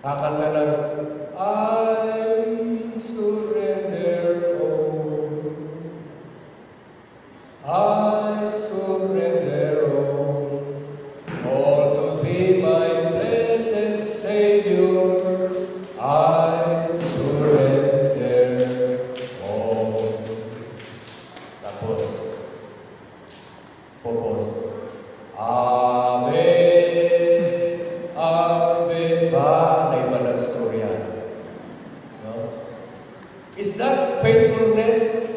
Kakanta ng, I surrender all. I surrender all to Thee, my blessed Savior. I surrender all. Tapos, pupos. Amen. Amen. ba na iba ng storya? No? Is that faithfulness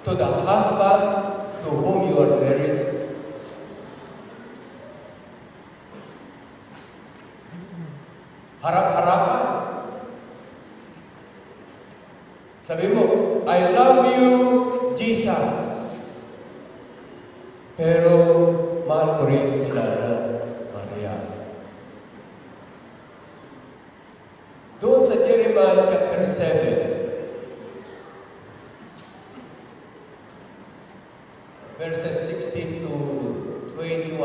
to the husband to whom you are married? Harap-harapan. Sabi mo, I love you, Jesus. Pero mahal ko rin si Nana Maria. Doon sa Jeremiah chapter 7, verses 16 to 21,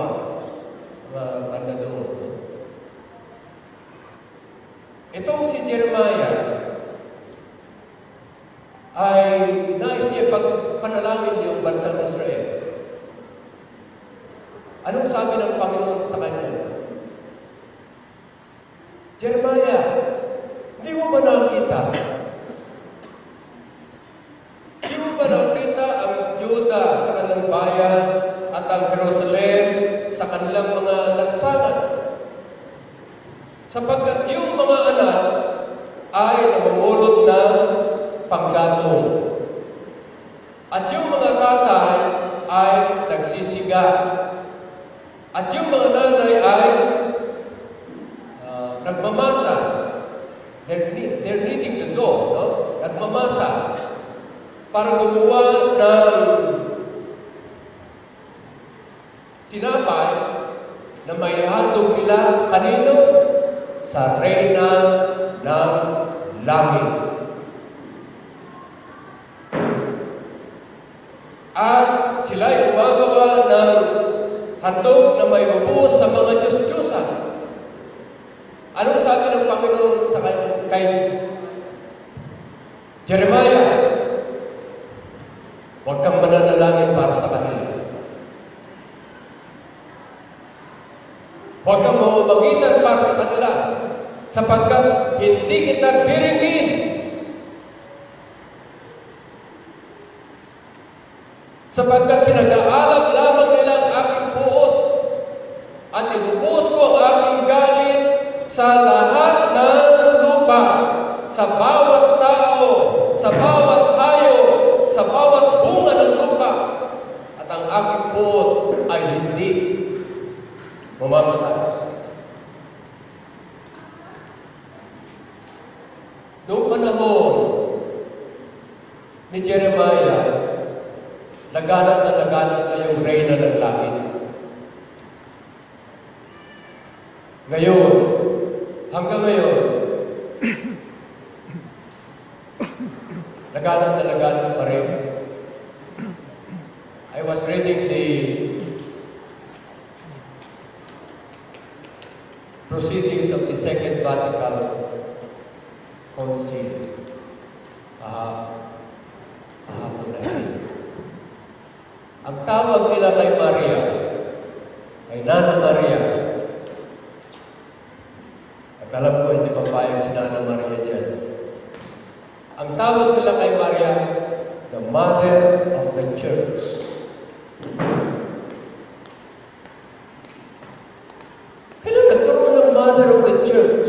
mga doon. Itong si Jeremiah ay nais niya pagpanalangin yung bansang Israel. Anong sabi ng Panginoon sa kanya? Jeremiah, hindi mo ba nakita? Hindi mo ba nakita ang Juda sa kanilang bayan at ang Jerusalem sa kanilang mga lansangan? Sapagkat yung mga anak ay namumulot ng panggatong. At yung mga tatay ay nagsisiga. At yung mga nanay ay nagmamasa. They're kneading the dough, no? Nagmamasa para gumawa ng tinapay na may hatog nila kanino? Sa reyna ng langit. At sila ay gumagawa ng handog na may ubuos sa mga Diyos-Diyosan. Anong sabi ng Panginoon sa kay Jeremiah? Huwag kang mananalangin para sa kanila. Huwag kang mamamagitan para sa kanila, sapagkat hindi kita diringin. Sapagkat pinag-aalab lamang nila ang aking puot at ibubuhos ko ang aking galit sa lahat ng lupa, sa bawat tao, sa bawat hayop, sa bawat bunga ng lupa, at ang aking puot ay hindi mamamatay. Noong panahon ni Jeremiah, laganap na yung reyna ng langit. Ngayon, hanggang ngayon, laganap pa rin. I was reading the proceedings of the Second Vatican Council. Kahapon na yun. Ang tawag nila kay Maria, kay Nana Maria, at alam ko hindi papayag si Nana Maria dyan. Ang tawag nila kay Maria, the Mother of the Church. Kailan nagkaroon ng Mother of the Church?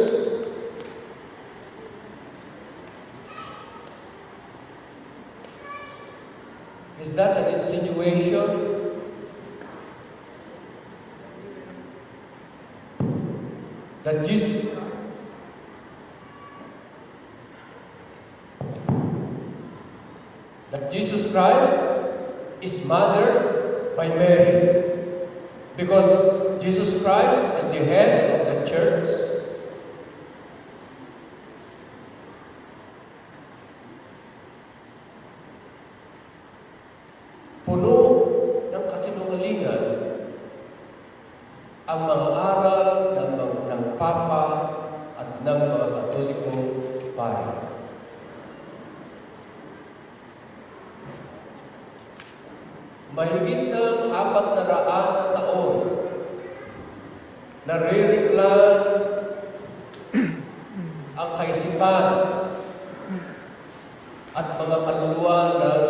Is that an insinuation? That Jesus Christ is mothered by Mary because Jesus Christ is the head of the church. Puno ng kasinungalingan ang mga aral ng Papa at ng mga Katolikong pari. Mahigit ng 400 na taon, nare-replan ang kaisipan at mga kaluluwa ng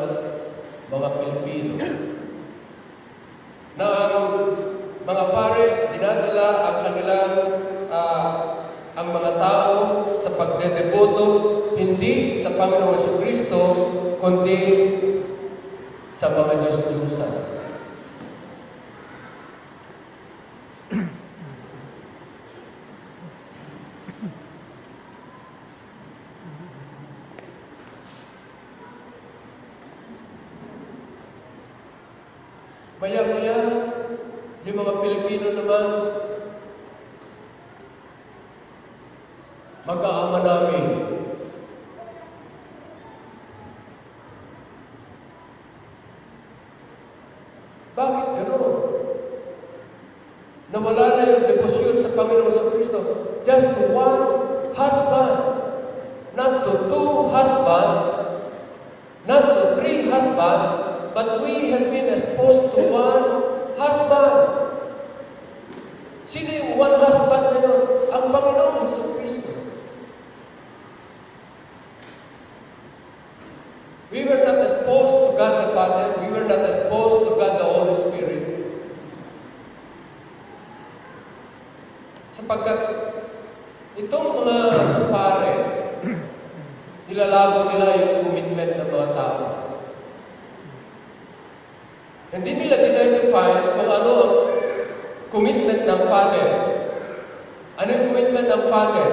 mga Pilipino na ang mga pare dinadala ang kanilang ang mga Panginoong Jesucristo, kundi sa mga Diyos-Diyosan. Maya-maya, yung mga Pilipino naman, mag-aama namin. Bakit gano'n? Nawala na yung debosyon sa Panginoon Jesucristo. Just to one husband. Not to two husbands. Not to three husbands. But we have been exposed to one husband. Sino yung one husband na yun? Ang Panginoon Jesucristo. We were not exposed to God the Father. We were not exposed to God the Holy Spirit. Sapagkat itong mga pare, nilalago nila yung commitment ng mga tao. Hindi nila dinidefine kung ano ang commitment ng Father. Ano yung commitment ng Father?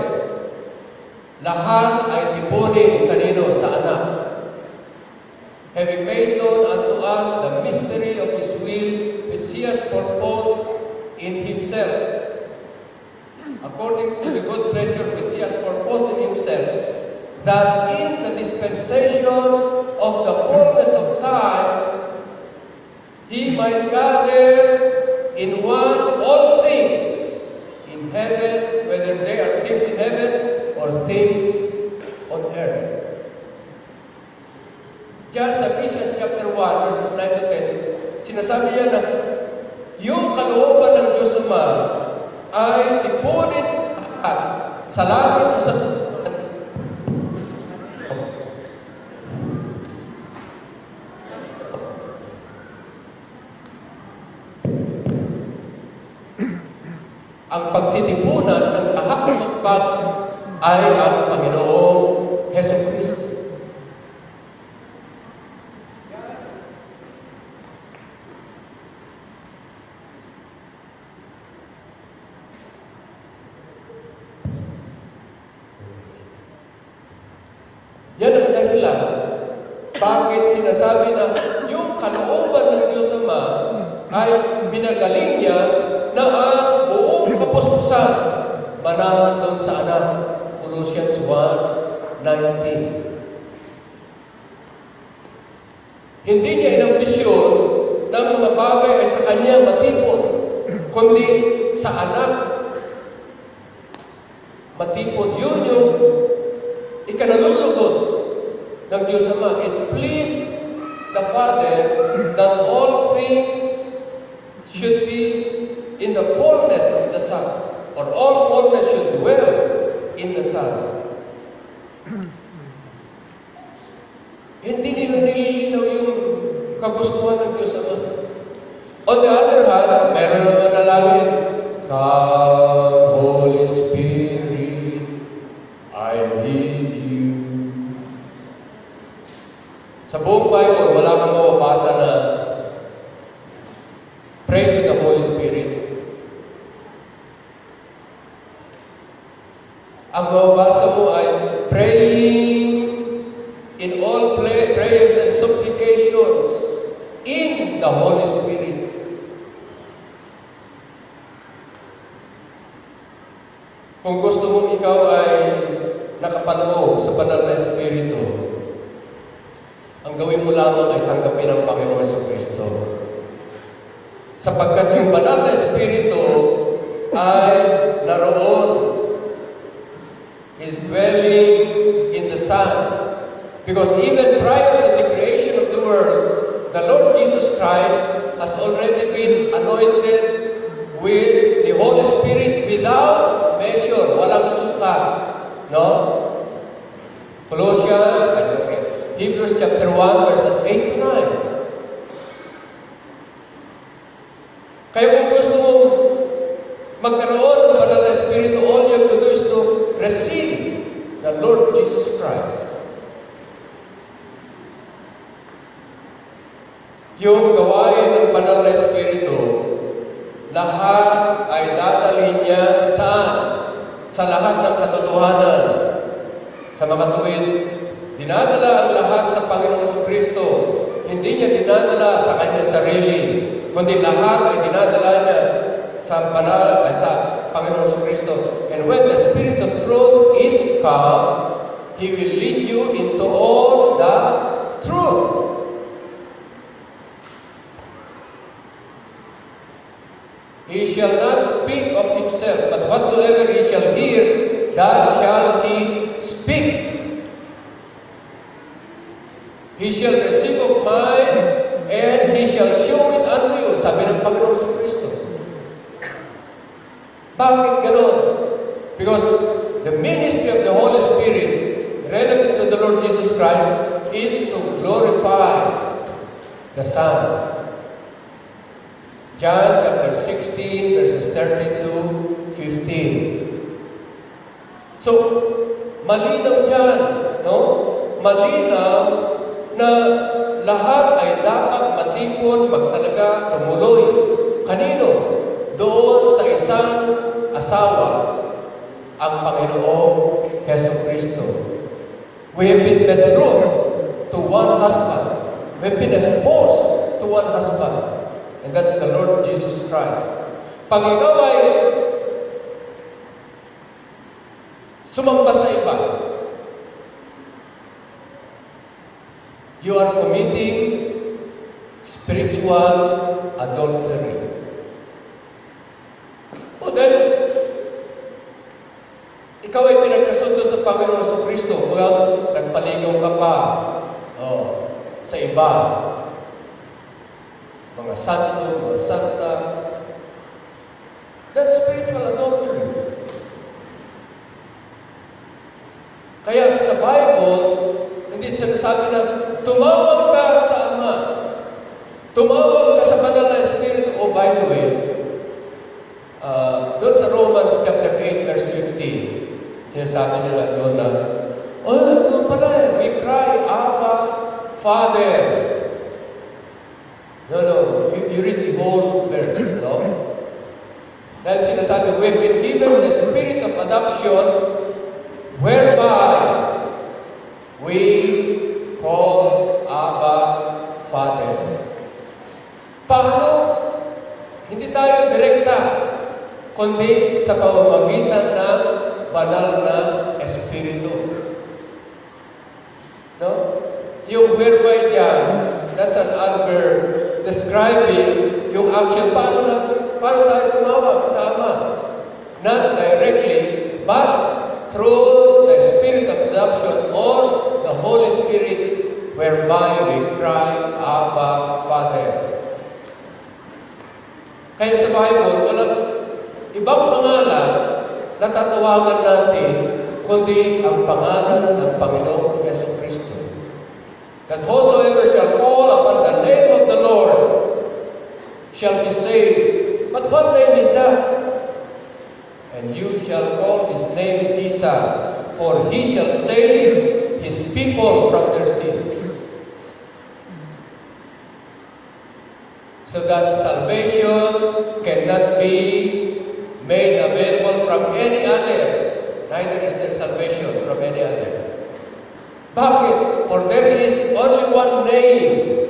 Lahat ay tipunin kanino? Sa Anak. Having made known unto us the mystery of His will, which He has purposed in Himself, according to the good pleasure which He has purposed in Himself, that in the dispensation of the fullness of times, He might gather in one all things in heaven, whether they are things in heaven or things on earth. Diyan sa Ephesians chapter 1, verses 9 to 10, sinasabi niya na yung kalooban ng Diyos Ama ay tipunin at sa langit o sa ang pagtitipunan ng lahat ng magpag ay ang Panginoong Jesucristo. Yan ang dahilan bakit sinasabi na yung kalooban ng Diyos Ama ay binagaling niya na ang buong kapuspusan manahan doon sa Anak. Colossians 1:19. Hindi niya inambisyon na mga bagay ay sa Kanya matipon, kundi sa Anak matipon. Yun yung ikanalulugod ng Diyos Ama. It pleased the Father that all things should be in the fullness of the Son, or all fullness should dwell in the Son. Hindi nila nililinaw yung kagustuhan ng Diyos Ama. On the other hand, meron naman nalangin, Come, Holy Spirit, I need you. Sa buong Bible, wala kang mababasa na pray to the Holy Spirit. Ang mababasa mo ay praying in all prayers and supplications in the Holy Spirit. Kung gusto mong ikaw ay nakapaloob sa banal na Espiritu, ang gawin mo lamang ay tanggapin ang Panginoong Jesucristo. Sapagkat yung banal na Espiritu ay naroon, is dwelling in the Son. Because even prior to the creation of the world, the Lord Jesus Christ has already been anointed with the Holy Spirit without measure, walang suka. No? Hebrews chapter 1, verses 8 to 9. Kaya kung gusto mo magkaroon ng banal na Espiritu, all you have to do is to receive the Lord Jesus Christ. yung gawain ng banal na Espiritu, lahat ay dadalhin niya saan? Sa lahat ng katotohanan. Sa makatuwid, dinadala ang lahat sa Panginoong Kristo. Hindi niya dinadala sa kanyang sarili, kundi lahat ay dinadala niya sa Panginoong Kristo. And when the Spirit of truth is come, He will lead you into all the truth. He shall not speak of himself, but whatsoever he shall hear, that shall he speak. He shall receive of mine, and he shall show it unto you. Sabi ng Panginoong Kristo. Bakit ganon? Because the ministry of the Holy Spirit relative to the Lord Jesus Christ is to glorify the Son. John chapter 16, verses 30 to 15. So, malinaw dyan, no? Malinaw na lahat ay dapat matipon, magtalaga, tumuloy. Kanino? Doon sa isang asawa, ang Panginoong Hesus Kristo. We have been betrothed to one husband. We have been espoused to one husband. And that's the Lord Jesus Christ. Pag ikaw ay sumamba sa iba, you are committing spiritual adultery. O then, ikaw ay pinagkasundo sa Panginoon Kristo, kaya nagpaligaw ka pa sa iba. Mga santo, mga santa. That's spiritual adultery. Kaya sa Bible, hindi sinasabi na tumawag ka sa Ama. Tumawag ka sa Banal na Espiritu. Oh, by the way, doon sa Romans chapter 8, verse 15, sinasabi nila doon na, doon pala, we cry, Abba, Father. No, you read the whole verse, no? Dahil sinasabi, we've been given the spirit of adoption whereby we call Abba Father. Paano? Hindi tayo direkta, kundi sa pamamagitan ng banal na Espiritu. No? Yung whereby dyan, that's an adverb describing yung action. Paano tayo tumawag sa Ama? Not directly, but through the Spirit of adoption or the Holy Spirit whereby we cry, Abba, Father. Kaya sa Bible, walang ibang pangalan na tatawagan natin kundi ang pangalan ng Panginoong Yesu Kristo. That whosoever shall call upon the name of the Lord shall be saved. But what name is that? And you shall call his name Jesus, for he shall save his people from their sins. So that salvation cannot be made available from any other. Neither is there salvation from any other. Bakit? For there is only one name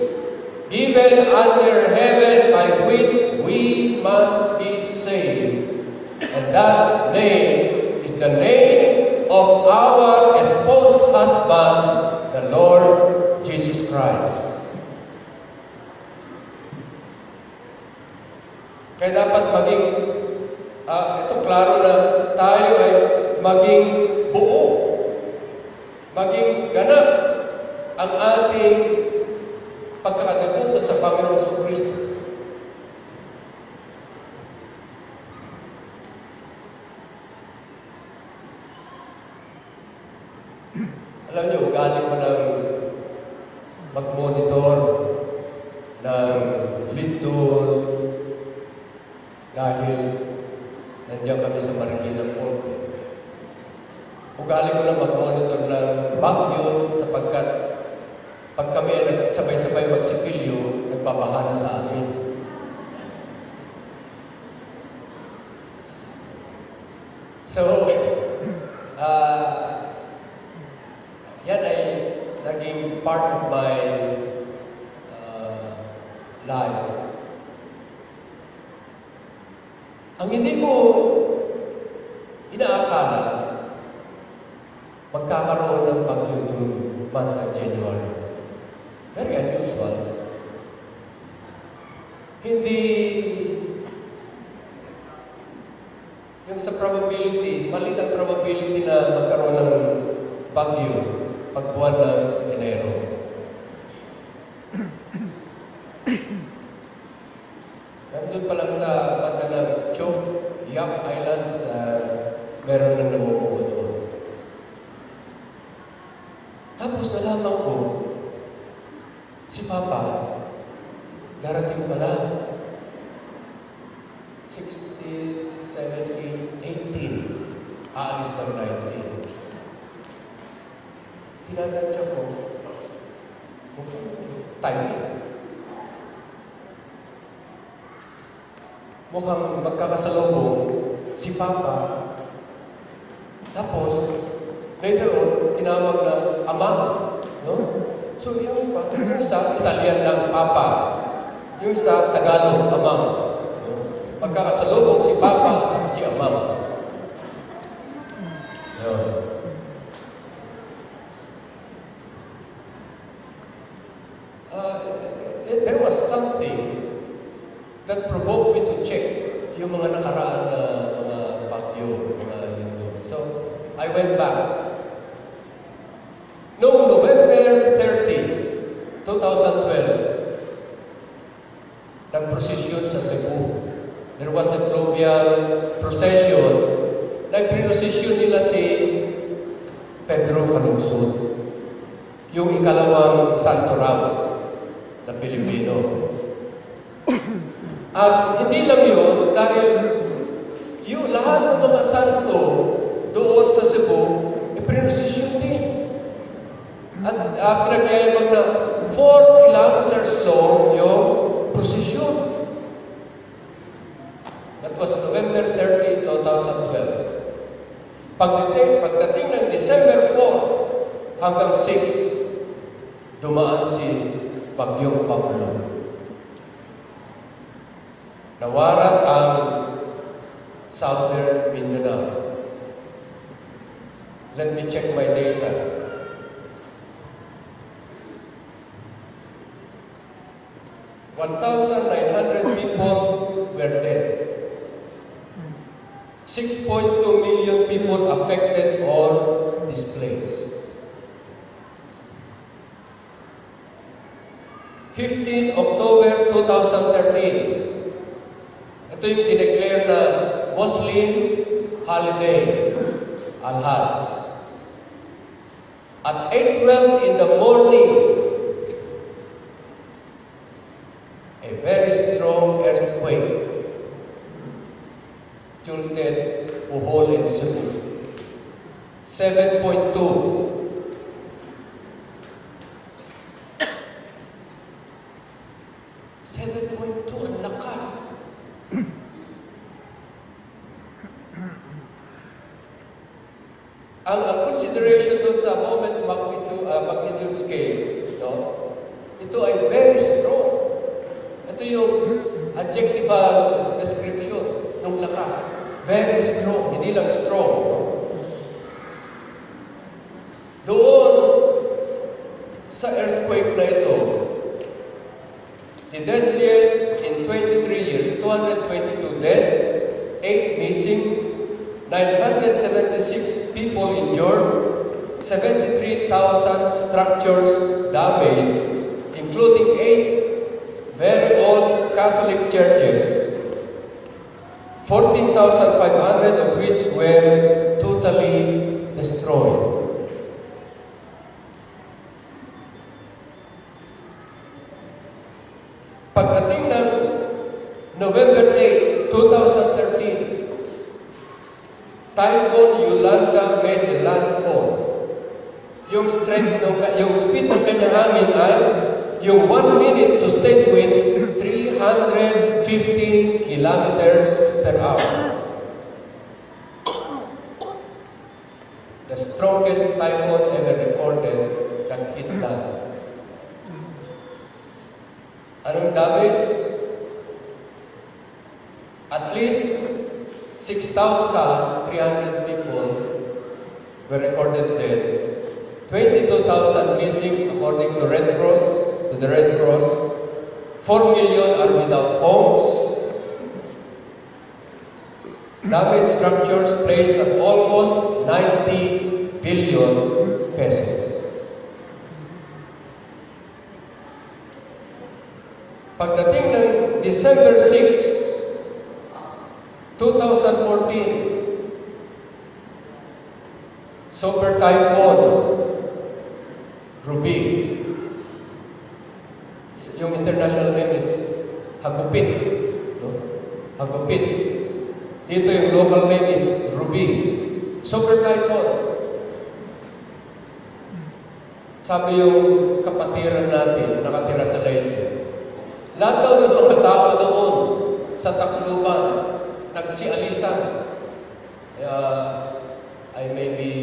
given under heaven by which we must be saved. And that name is the name of our espoused husband, the Lord Jesus Christ. Kaya dapat maging, ito klaro na tayo ay maging buo, maging ganap ang ating pagkakadebuto sa Panginoong Kristo. Alam niyo, ugali mo ng mag-monitor ng lindol dahil nandiyan kami sa Marikina Fort. Ugali mo na mag-monitor ng bagyo sapagkat pag kami sabay-sabay magsipilyo, nagbabaha na sa amin. So, yan ay naging part of my life. Ang hindi ko inaakala, magkakaroon ng bagyo June, month of January. Very unusual. Hindi yung sa probability, maliit ang probability na magkaroon ng bagyo pag buwan ng Enero. Nandun pa lang sa banda ng Chok, Yap Islands, meron na namumuo doon. Tapos nalaman ko, si Papa, darating pala, 16, 17, 18, aalis ng 19. Tinadadya ko, timing. Mukhang magkakasalubong si Papa. Tapos, later on, tinawag na Ama. No? So, yung sa Italian lang, Papa. Yung sa Tagalog, Ama. No? Magkakasalubong si Papa at si Ama. No? There was something that provoked me to check yung mga nakaraan na mga bagyo, mga lindol. So, I went back. Noong November 30, 2012, nag-procession sa Cebu. There was a fluvial procession. Nag-procession nila si Pedro Calungsod, yung ikalawang Santo Ram na Pilipino. At hindi lang yun, dahil yung lahat ng mga santo doon sa Cebu, iprinosisyon din. At pinagyayabang na 4 kilometers long yung prosesyon. That was November 30, 2012. Pagdating ng December 4 hanggang 6, dumaan si Bagyong Pablo. Nawarat ang Southern Mindanao. Let me check my data. $1,900 people were dead. 6.2 million people affected or displaced. 15 October 2013. Ito yung dineclare na Muslim holiday, Al-Hajj. At 8:12 in the morning, a very strong earthquake jolted Bohol and Cebu. 7.2. Ang lakas. Ang consideration doon sa magnitude scale, no? Ito ay very strong. Ito yung adjectival description ng lakas. Very strong, hindi lang strong. No? Doon, sa earthquake na ito, the deadliest in 23 years, 222 dead, 8 missing, 976 people injured, 73,000 structures damaged, including 8 very old Catholic churches, 14,500 of which were totally destroyed. Pagdating ng November 8, 2013, Typhoon Yolanda made a landfall. Yung speed ng kanyang hangin ay yung 1 minute sustained winds, 315 kilometers per hour. The strongest typhoon ever recorded that hit that. Anong damage? At least 6,300 people were recorded dead. 22,000 missing according to the Red Cross. 4 million are without homes. Damaged structures placed at almost 90 billion pesos. Pagdating ng December 6, 2014, Super Typhoon Ruby. Yung international name is Hagupit. No? Hagupit. Dito yung local name is Ruby. Super Typhoon. Sabi yung kapatiran natin, nakatira sa Leyte, lahat daw ng mga tao doon sa Tacloban, nagsialisan. I may be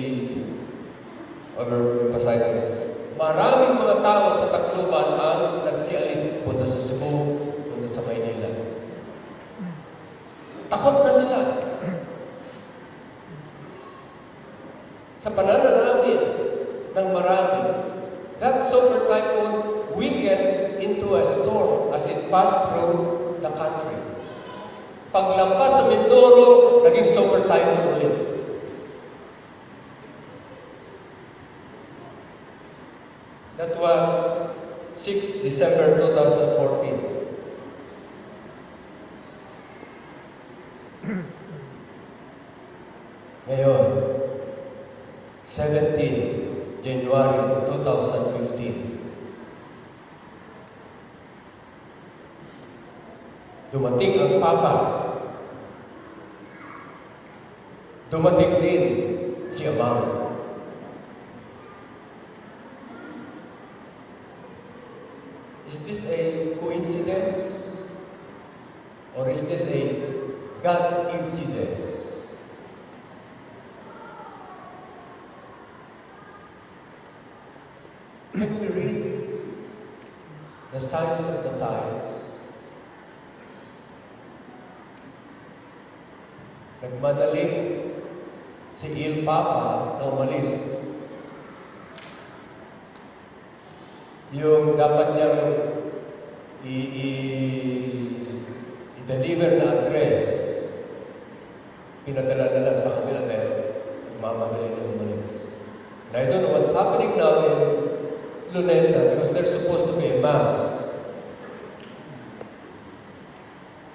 overemphasizing. Maraming mga tao sa Tacloban ang nagsialis punta sa Cebu, punta sa Maynila. Takot na sila. Sa pananalangin ng marami, that super typhoon will get into a storm as it passed through the country. Paglampas sa Mindoro, naging super typhoon ulit. That was 6 December 2014. Ngayon, 17 January 2015. Dumating ang Papa. Dumating din si Amang. Is this a coincidence? Or is this a God incidence? Can we read the signs of the times? Nagmadali si Il Papa na umalis. Yung dapat niyang i-deliver na address, pinadala na lang sa kanila dahil mamadali na umalis. And I don't know what's happening now in Luneta because there's supposed to be a mass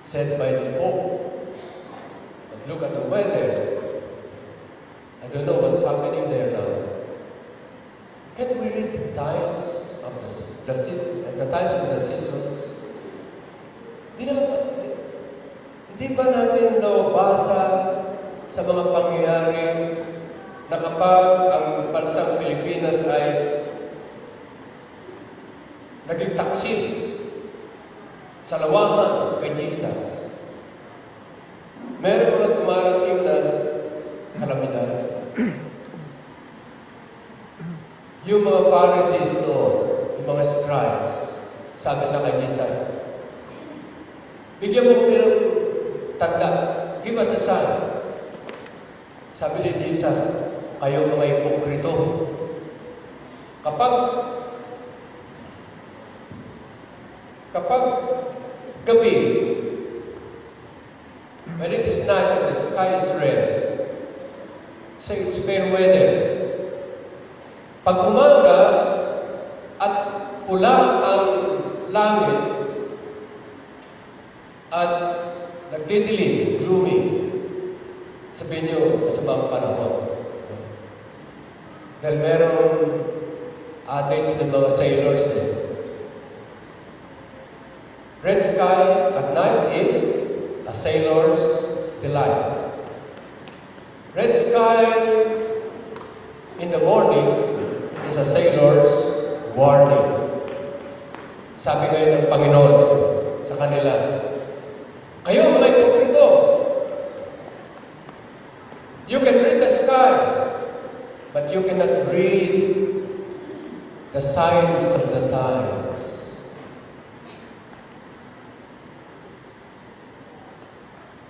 said by the Pope. But look at the weather. I don't know what's happening there now. Can we read the times of the times of the seasons? Hindi ba natin nabasa sa mga pangyayari na kapag ang bansang Pilipinas ay naging taksil sa lawahan kay Jesus, meron mga tumarating na kalamidad. Yung mga Pharisees noon, yung mga scribes, sabi na kay Jesus, bigyan mo kami ng tanda, give us a sign. Sabi ni Jesus, kayo mga hipokrito. Kapag gabi, when it is night and the sky is red, say it's fair weather. Pag umaga at pula ang langit at nagdidilim, gloomy, sabihin nyo, masamang panahon. Dahil merong adage ng mga sailors Red sky at night is a sailor's delight. Red sky in the morning is a sailor's warning. Sabi ngayon ng Panginoon sa kanila, kayo mga hipokrito, you can read the sky, but you cannot read the signs of the times.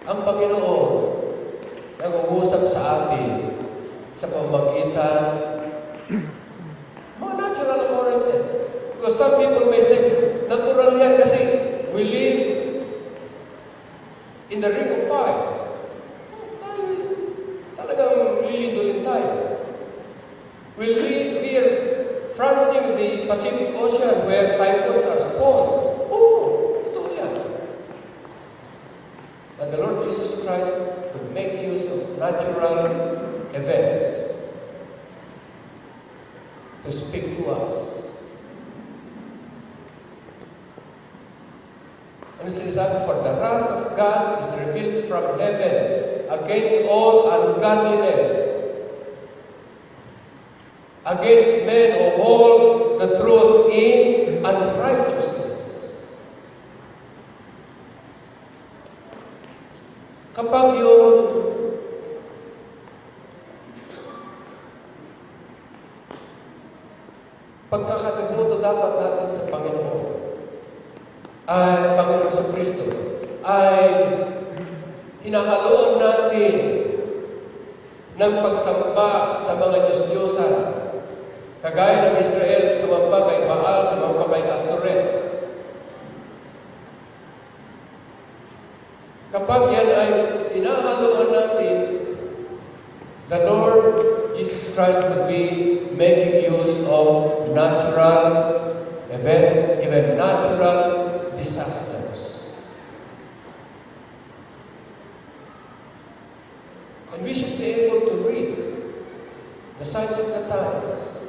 Ang Panginoon nag-uusap sa atin sa pamamagitan mga natural occurrences. Because some people may say, natural yan kasi we live in the ring of fire. Talagang lilindulin tayo. We are fronting the Pacific Ocean where typhoons are spawned. Oh, ito yan. But the Lord Jesus Christ would make use of natural events to speak to us. Ano sinasabi? For the wrath of God is revealed from heaven against all ungodliness, against men who hold the truth in unrighteousness. Kapag yung pagkakataguto dapat natin sa Panginoon ay Panginoon sa Kristo ay hinahaluan natin ng pagsamba sa mga Diyos-Diyosan. Kagaya ng Israel, sumamba kay Baal, sumamba kay Astoret. Kapag yan ay hinahaluan natin, the Lord Jesus Christ would be making use of natural events, even natural disasters. And we should be able to read the signs of the times.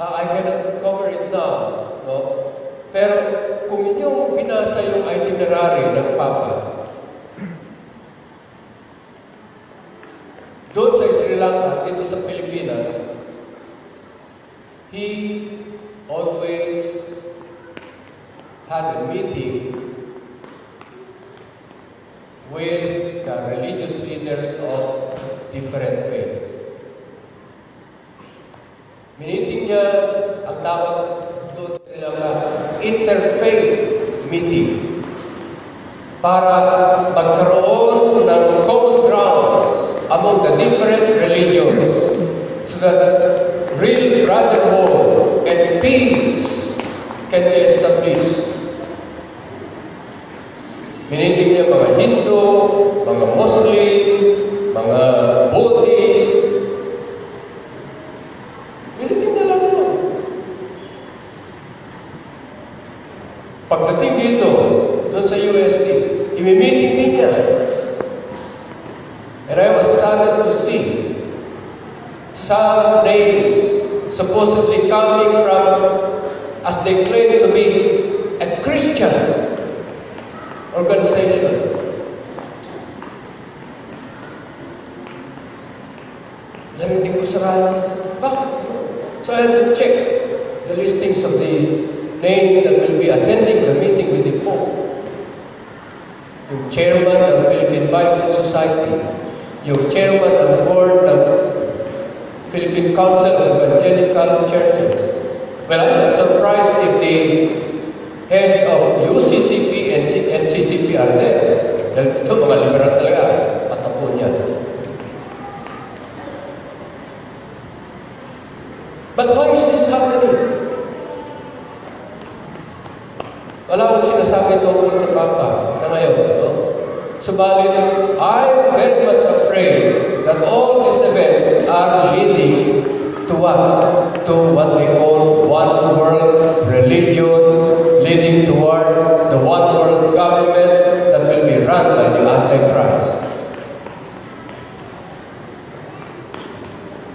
I cannot cover it now, no? Pero kung inyong binasa yung itinerary ng Papa, doon sa Sri Lanka, dito sa Pilipinas, he always had a meeting with the religious leaders of different faiths. Miniting niya ang tawag doon sa Sri Lanka, interfaith meeting, para magkaroon ng common grounds among the different religions so that real brotherhood and peace can be established. Miniting niya mga Hindu, mga Muslim, mga Buddhist. Miniting niya lang ito. Pagdating dito, doon sa UST, imi-meeting din niya. And I was saddened to see some names supposedly coming from, as they claim to be, a Christian organization. Narinig ko sa radyo, bakit? So I had to check the listings of the names that will be attending the meeting with the Pope. Yung chairman ng Philippine Bible Society, yung chairman ng board ng Philippine Council of Evangelical Churches. Well, I'm not surprised if the heads of UCCP and CCP are there. Dahil ito, mga liberal talaga, patapon yan. But why is this happening? Wala akong sinasabi tungkol sa Papa sa ngayon. No? Subalit, I'm very much afraid that all these events are leading to what? To what we call one world religion, leading towards the one world government that will be run by the Antichrist.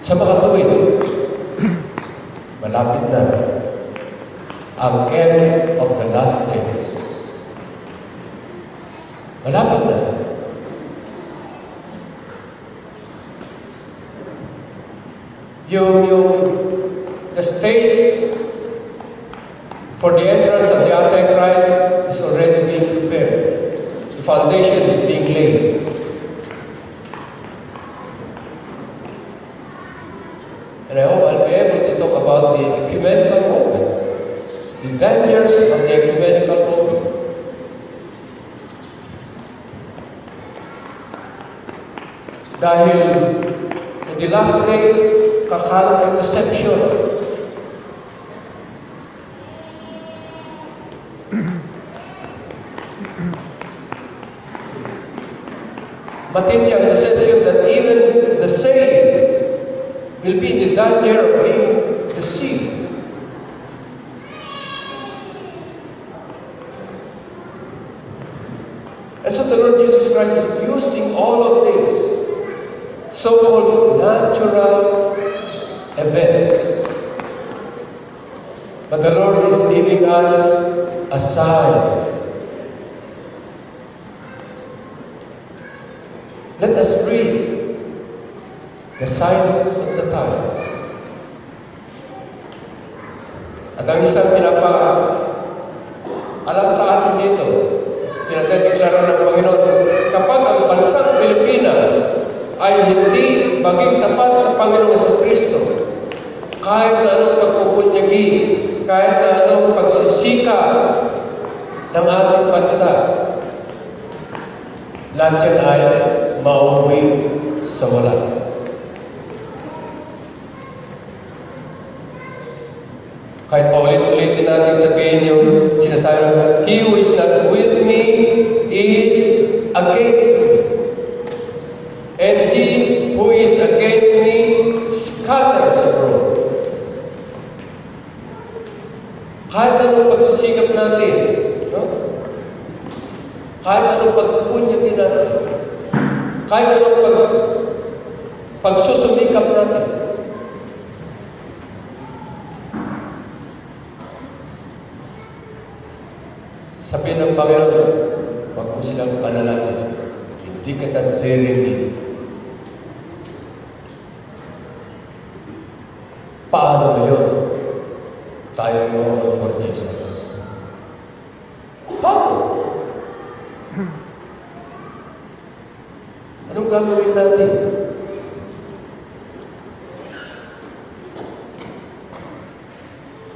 Sa mga tuwid, malapit na ang end of the last days. Malapit na. The states For the entrance of the Antichrist is already being prepared. The foundation is being laid. And I hope I'll be able to talk about the ecumenical movement, the dangers of the ecumenical movement. Dahil in the last days, kakalat ang deception. Matindi ang deception that even the saved will be in the danger of being deceived. And so the Lord Jesus Christ is using all of this so-called natural events. But the Lord is giving us a sign. Let us read the signs of the times. At ang isang alam sa atin dito, pinatideklara ng Panginoon, kapag ang bansang Pilipinas ay hindi maging tapat sa Panginoong Kristo, kahit na anong pagpupunyagi, kahit na anong pagsisika ng ating bansa, lahat yan ay mauwi sa wala. Kahit paulit-ulitin natin sabihin yung sinasabi, he who is not with me is against me. And he who is against me scatters abroad. Kahit anong pagsisikap natin, no? Kahit anong pagpupunyatin natin, kahit anong pagsusumikap natin, sabihin ng Panginoon, huwag mo silang panalangin, hindi kita dirinig. Paano ngayon tayo mo for Jesus? Paano? Anong gagawin natin?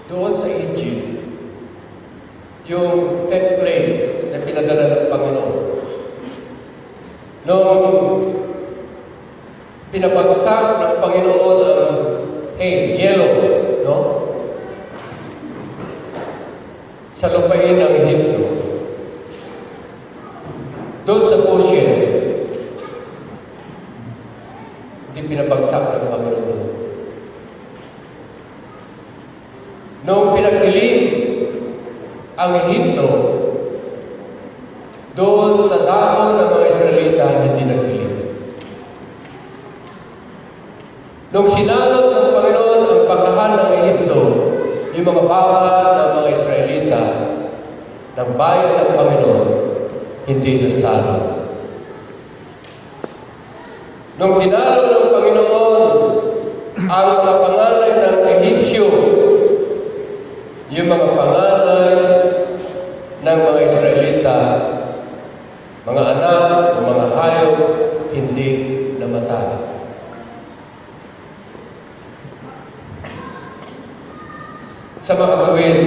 Doon sa Egypt, yung 10 plagues na pinadala ng Panginoon, nung pinabagsak ng Panginoon ang yellow, no? Sa lupain ng Egypto, doon sa Goshen, hindi pinabagsak ng Panginoon doon. Nung pinagdilim ang Egypto, doon sa dako ng mga Israelita, hindi nagdilim. Nung sinalot ng Panginoon ang pagkahan ng Egypto, yung mga baka ng mga Israelita, ng bayan ng Panginoon, hindi nasalot. Nung dinalo ng Panginoon ang mga panganay ng Egyptyo, yung mga panganay ng mga Israelita, mga anak, mga hayop, hindi namatay. Sa mga kawin,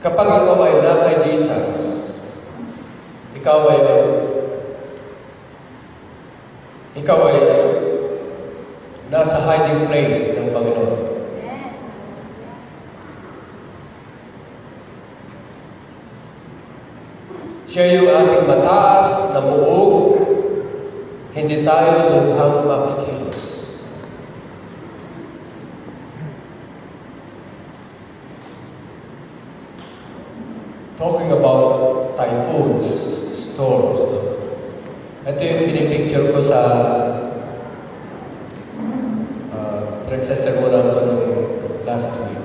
kapag ikaw ay na kay Jesus, ikaw ay nasa hiding place ng Panginoon. Siya yung ating mataas na muog, hindi tayo lubhang makikilos. Talking about typhoons, storms, ito yung pinipicture ko sa pinagsasagunan ko nung last week.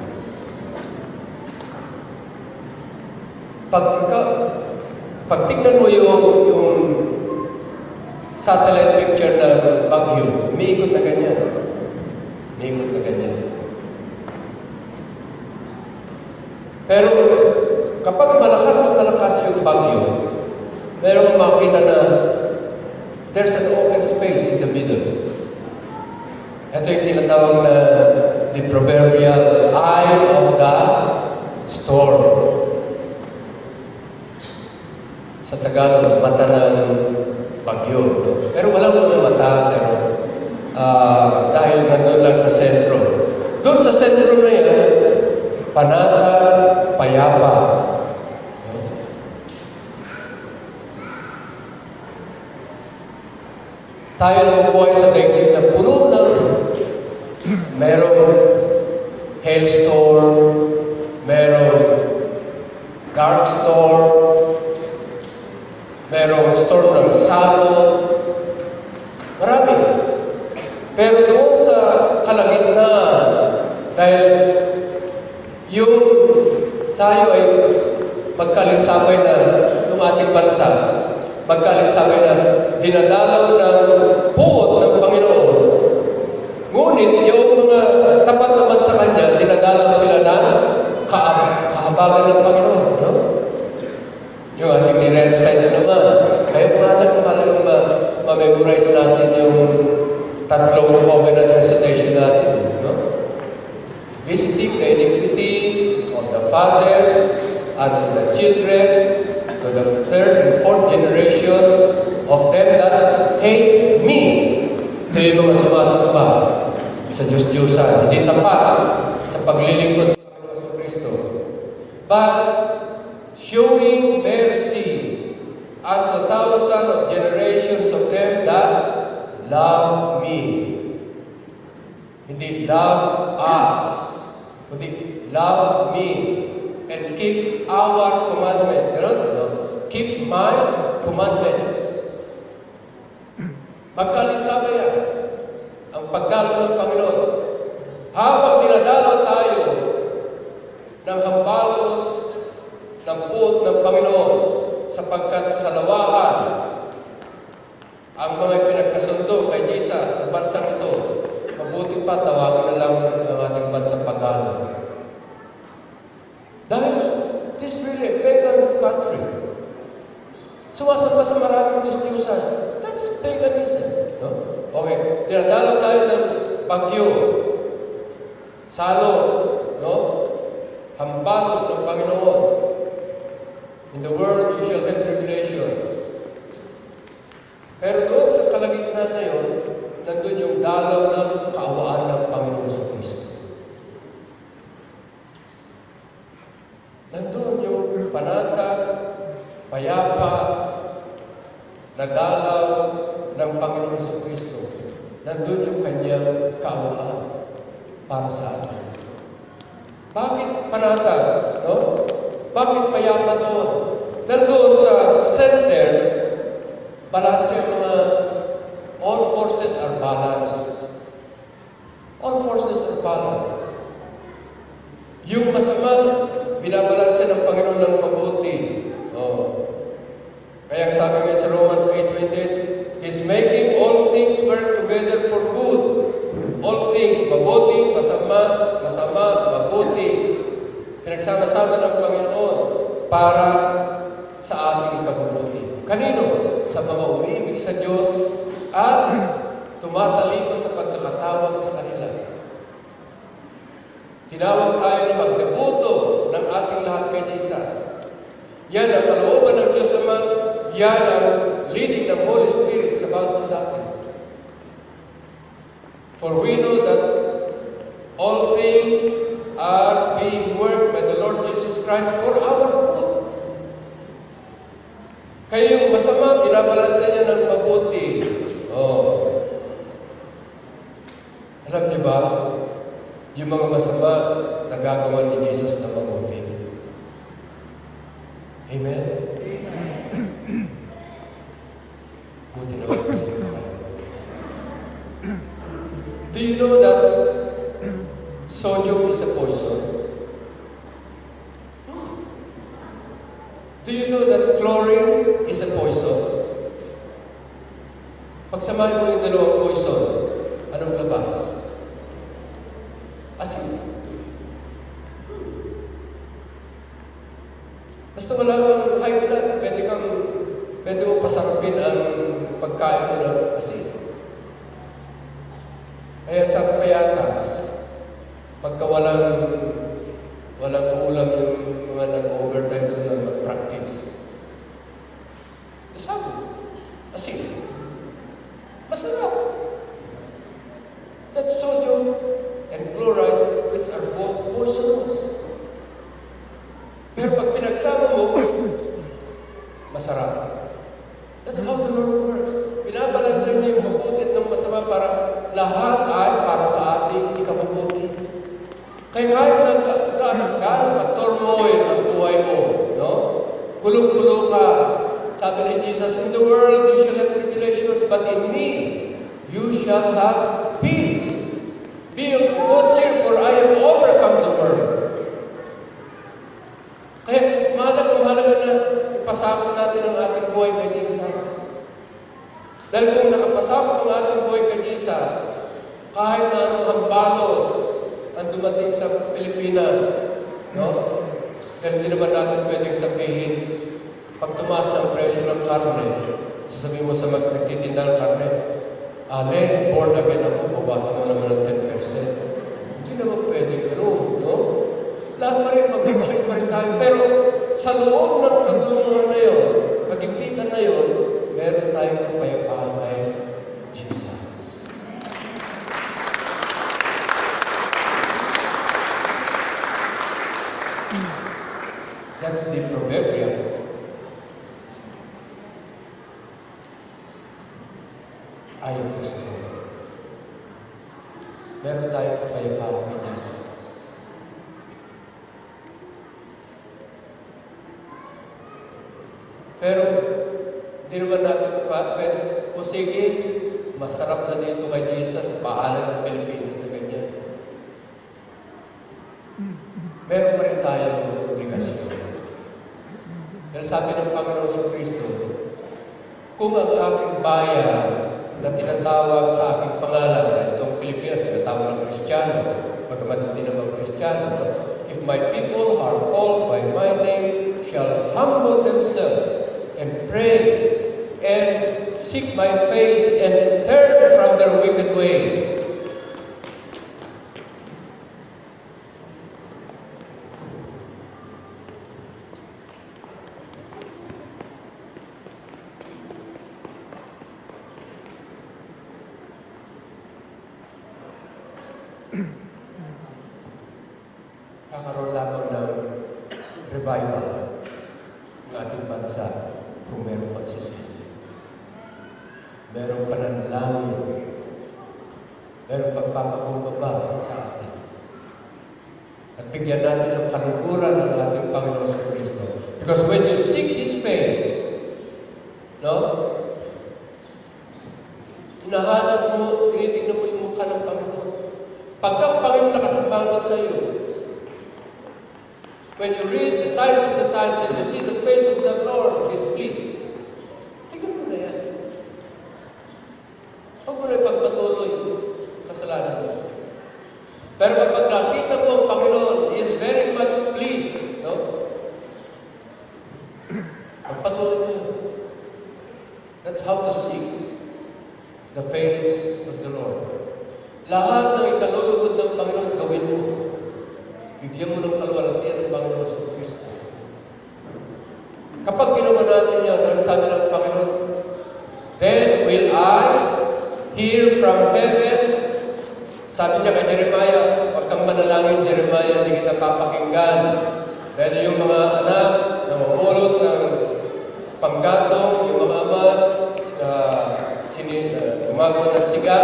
Pag tingnan mo yung satellite picture ng bagyo, umiikot na ganyan. Umikot na ganyan. Pero kapag malakas yung bagyo, meron makita na there's an open space in the middle. Ito yung tinatawag na the proverbial eye of the storm. Sa Tagalog, mata ng bagyo. No? Pero walang mga mata, pero dahil nandun lang sa sentro. Doon sa sentro na yan, panata, payapa. No? Tayo na buhay sa daigdig na puno ng merong hailstorm, merong dark storm, merong storm ng salot, marami. Pero doon sa kalagitnaan, dahil yung tayo ay magkalinsabay na ng ating bansa, magkalinsabay na dinadalaw ng puot ng Panginoon. Ngunit yung mga tapat naman sa Kanya, dinadalaw sila na kaabagan ng Panginoon. No? Yung ating nire-recite naman. Kaya mahalagang ma-memorize natin yung tatlong covenant recitation natin. No? Visiting the iniquity of the fathers and the children to the third and fourth generations of them that hate me. Ito yung mga sumasamba sa Diyos-Diyosan. Hindi tapat sa paglilingkod sa Panginoon Kristo. But showing mercy unto thousands of generations of them that love me. Hindi love us. Kundi love me and keep our commandments. Ganon? No? Keep my commandments. Magkalinsabay yan ang pagdalaw ng Panginoon. Habang dinadalaw tayo ng hambalos ng puot ng Panginoon sapagkat sa lawahan ang mga pinagkasundo kay Jesus sa bansang ito, mabuti pa tawagin na lang ang ating bansang pagano. Dahil this really a pagan country. Sumasamba sa maraming Diyos-Diyosan. That's paganism. No? Okay. Dinadalaw tayo ng bagyo, salo, no? Hambalos ng Panginoon. In the world, you shall have tribulation. Pero doon sa kalagitnaan na yun, nandun yung dalaw ng kaawaan ng Panginoon sa Kristo. Nandun yung panatag, payapa, na dalaw ng Panginoon sa Kristo. Nandun yung kanyang kaawaan para sa atin. Bakit panatag? No? Bakit payapa doon? Nandun sa center, balance yung mga all forces are balanced. All forces are balanced. Yung masama, binabalanse ng Panginoon ng mabuti. Oh. Kaya sabi nga sa Romans 8:28, He's making all things work together for good. All things, mabuti, masama, mabuti. Pinagsama-sama ng Panginoon para sa ating ikabubuti. Kanino? Sa mga umiibig sa Diyos at tumatalima sa pagkakatawag sa kanila. Tinawag tayo na magdebuto ng ating lahat kay Jesus. Yan ang kalooban ng Diyos Ama. Yan ang leading ng Holy Spirit sa bawat sa atin. For we know that all things are being worked by the Lord Jesus Christ for our good. Kaya yung masama, binabalansa niya ng mabuti. Oh. Alam niyo ba, yung mga masama nagagawa ni Jesus na mabuti. Amen? Buti naman kasi. Do you know that sodium is a poison? Do you know that chlorine is a poison? Pagsamahin mo yung dalawang poison, anong labas? Asin. Basta wala kang high blood, pwede mo pasarapin ang pagkain mo ng asin. Kaya sa payatas, pagka walang ulam yung mga nag-overtime doon na mag-practice, sabi, asin. Masarap. That's sodium and chloride, which are both poisonous. Pero pag pinagsama mo, masarap. That's how the Lord works. Binabalansin niya yung mabuti ng masama para lahat ay para sa ating ikabubuti. Kaya kahit na gaano ka-turmoil ang buhay mo, no? Kulong-kulo ka. Sabi ni Jesus, in the world you shall have tribulations, but in me you shall have peace. Be of good cheer, for I have overcome the world. Kaya mahalaga na ipasakop natin ang ating buhay kay Jesus. Dahil kung nakapasakop ang ating buhay kay Jesus, kahit na anong hambalos ang dumating sa Pilipinas, no? Dahil hindi naman natin pwedeng sabihin, pag tumaas ng presyo ng karne, sasabihin mo sa nagtitinda ng karne, Ale, born again ako, babasan mo naman ng 10%. Hindi naman pwedeng gano'n, no? Lahat pa rin, magbabahin pa rin tayo. Pero sa loob ng kagulungan na yun, kagipitan na yun, meron tayong kapayapaan kay Jesus. That's the proverbial. Ayaw gusto. Meron tayong kapayapaan kay Jesus. Pero, hindi naman natin pwede, o sige, masarap na dito kay Jesus, paalan ng Pilipinas na ganyan. Meron pa rin tayong obligasyon. Dahil sabi ng Panginoon sa Kristo, kung ang aking bayan na tinatawag sa aking pangalan, itong Pilipinas, tinatawag ng Kristiyano, bagamat hindi naman Kristiyano, no? If my people are called by my name, shall humble themselves, and pray, and seek my face, and turn from their wicked ways. Kakaroon lamang ng revival ng ating bansa kung meron pagsisisi. Merong pananalangin. Merong pagpapakumbaba sa atin. At bigyan natin ng kaluguran ng ating Panginoon sa Kristo. Because when you seek His face, no? Hinahanap mo, tinitignan mo yung mukha ng Panginoon. Pagka ang Panginoon nakasibangot sa iyo, when you read the signs of the times and you see the face of the Lord displeased, tingnan mo na yan. Huwag mo na ipagpatuloy kasalanan mo. Pero kapag nakita mo ang Panginoon, He is very much pleased, no? Pagpatuloy mo yan. That's how to seek the face of the Lord. Lahat ng ikalulugod ng Panginoon, gawin mo. Bigyan mo ng kalwalatian ng Panginoon sa Kristo. Kapag ginawa natin yan, ang sabi ng Panginoon, then will I hear from heaven. Sabi niya kay Jeremiah, huwag kang manalangin, Jeremiah, hindi kita papakinggan. Dahil yung mga anak na mamulot ng panggatong, yung mga ama gumagawa ng siga,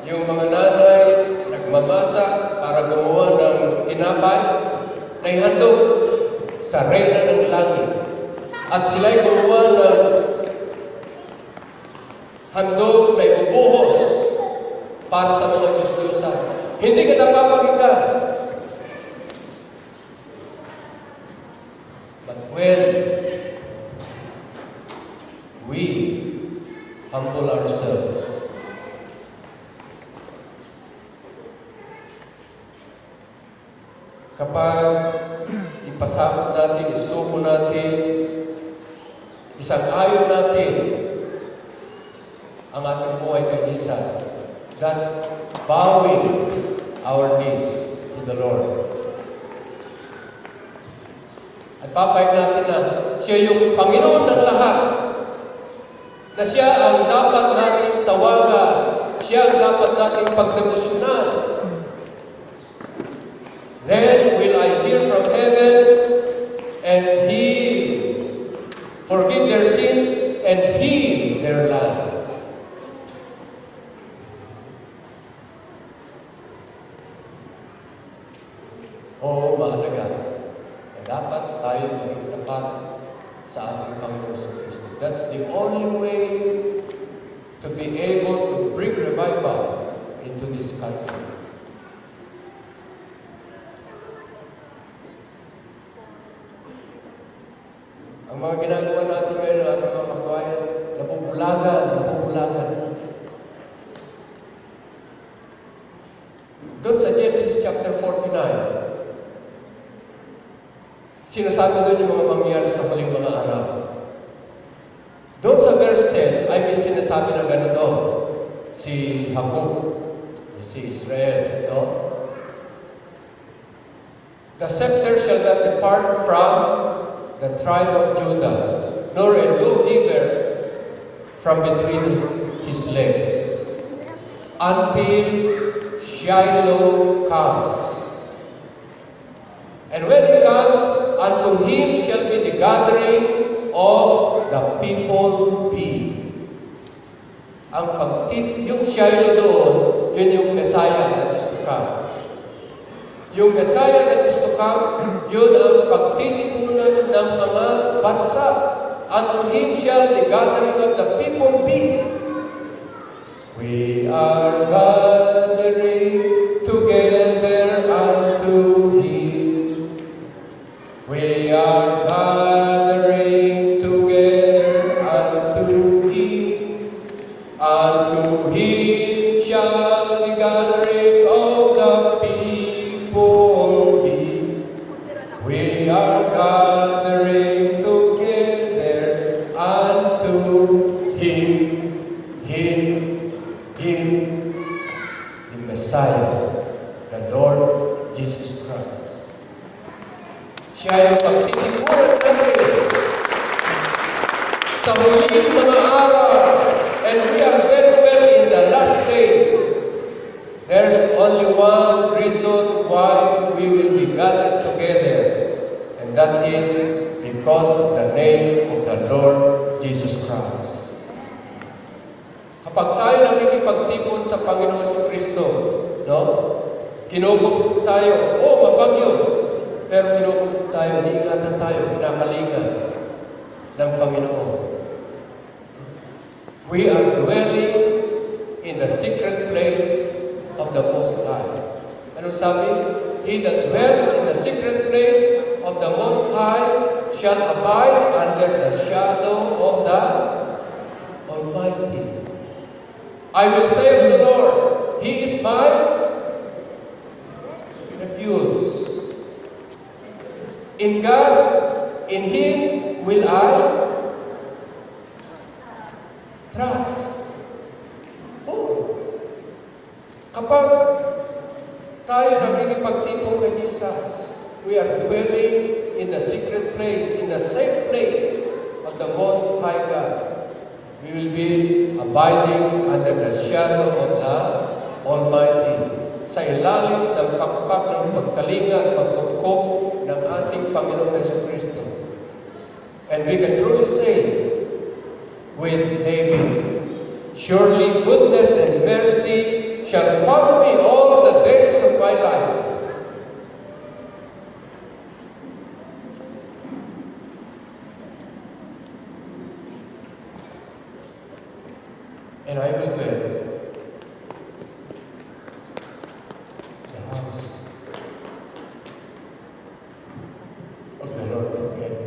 yung mga nanay nagmamasa para gumawa ng tinapay na ihandog sa reyna ng langit. At sila'y gumawa ng handog na ibubuhos para sa mga Diyos-Diyosan. Hindi ka napapakinggan. But when we humble ourselves, kapag ipasakot natin, isuko natin, isang-ayon natin ang ating buhay kay Jesus. That's bowing our knees to the Lord. At papayag natin na siya yung Panginoon ng lahat, na siya ang dapat nating tawagan, siya ang dapat nating pagdebosyonan. Then will I hear from heaven and forgive their sins and heal their land. Oo, mahalaga na dapat tayo maging tapat sa ating Panginoon sa Kristo. That's the only way to be able to bring revival into this country. Ang mga ginagawa natin ngayon ng ating mga kabayan, nabubulagan. Doon sa Genesis chapter 49, sinasabi doon yung mga mangyayari sa huling mga araw. Doon sa verse 10, ay may sinasabi na ganito, si Jacob, si Israel, no? The scepter shall not depart from the tribe of Judah, nor a lawgiver from between his legs, until Shiloh comes. And when he comes, unto him shall be the gathering of the people be. Yung Shiloh doon, yun yung Messiah that is to come. Yung Messiah that is to come, yun ang pagtitipunan ng mga bansa. Unto him shall the gathering of the people be. We are gathering together unto him. We are gathering together unto him. Unto him shall the gathering of the people be. We are gathering together unto him. The Messiah, the Lord Jesus Christ. Siya yung pagtitipunan natin sa huling mga araw, and we are very well in the last days. There's only one reason why we will be gathered together, and that is because of the name of the Lord Jesus Christ. Kapag tayo nakikipagtipon sa Panginoon sa Kristo, no? Kinubog tayo, mabagyo. Pero kinubog tayo, niingatan tayo, kinakalingan ng Panginoon. We are dwelling in the secret place of the Most High. Anong sabi? He that dwells in the secret place of the Most High shall abide under the shadow of the Almighty. I will say of the Lord, He is my refuge. In God, in Him will I trust. Kapag tayo nakikipagtipon kay Jesus, we are dwelling in the secret place, in the safe place of the Most High God. We will be abiding under the shadow of the Almighty, sa ilalim ng pakpak ng pagkalinga at pagkukop ng ating Panginoon Jesucristo. And we can truly say with David, surely goodness and mercy shall follow me all the days of my life. And I will dwell in the house of the Lord forever.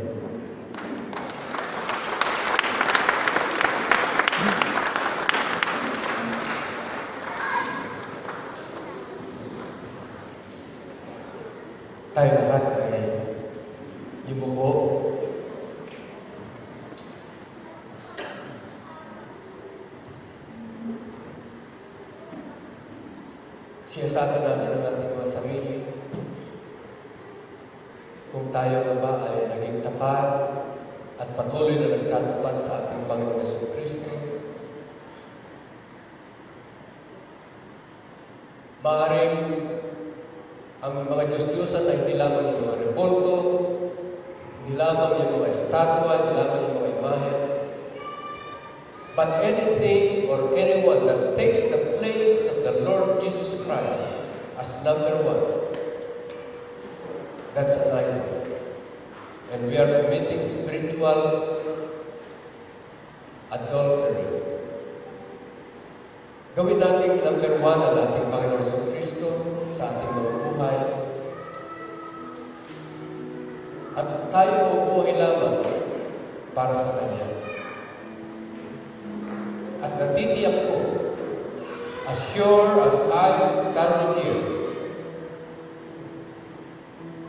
tayo lahat ay ibuko. Siyasatin natin ang ating mga sarili. Kung tayo na ba ay naging tapat at patuloy na nagtatupad sa ating Panginoong Jesucristo. Maaaring ang mga Diyos-Diyosan na hindi lamang yung mga rebulto, hindi lamang yung mga estatwa, hindi lamang yung mga imahe, but anything or anyone that takes the place of the Lord Jesus Christ as number one, that's an idol. And we are committing spiritual adultery. Gawin natin number one ang ating Panginoon Jesucristo sa ating mga buhay. At tayo mabuhay lamang para sa Kanya. At natitiyak ko, as sure as I am standing here,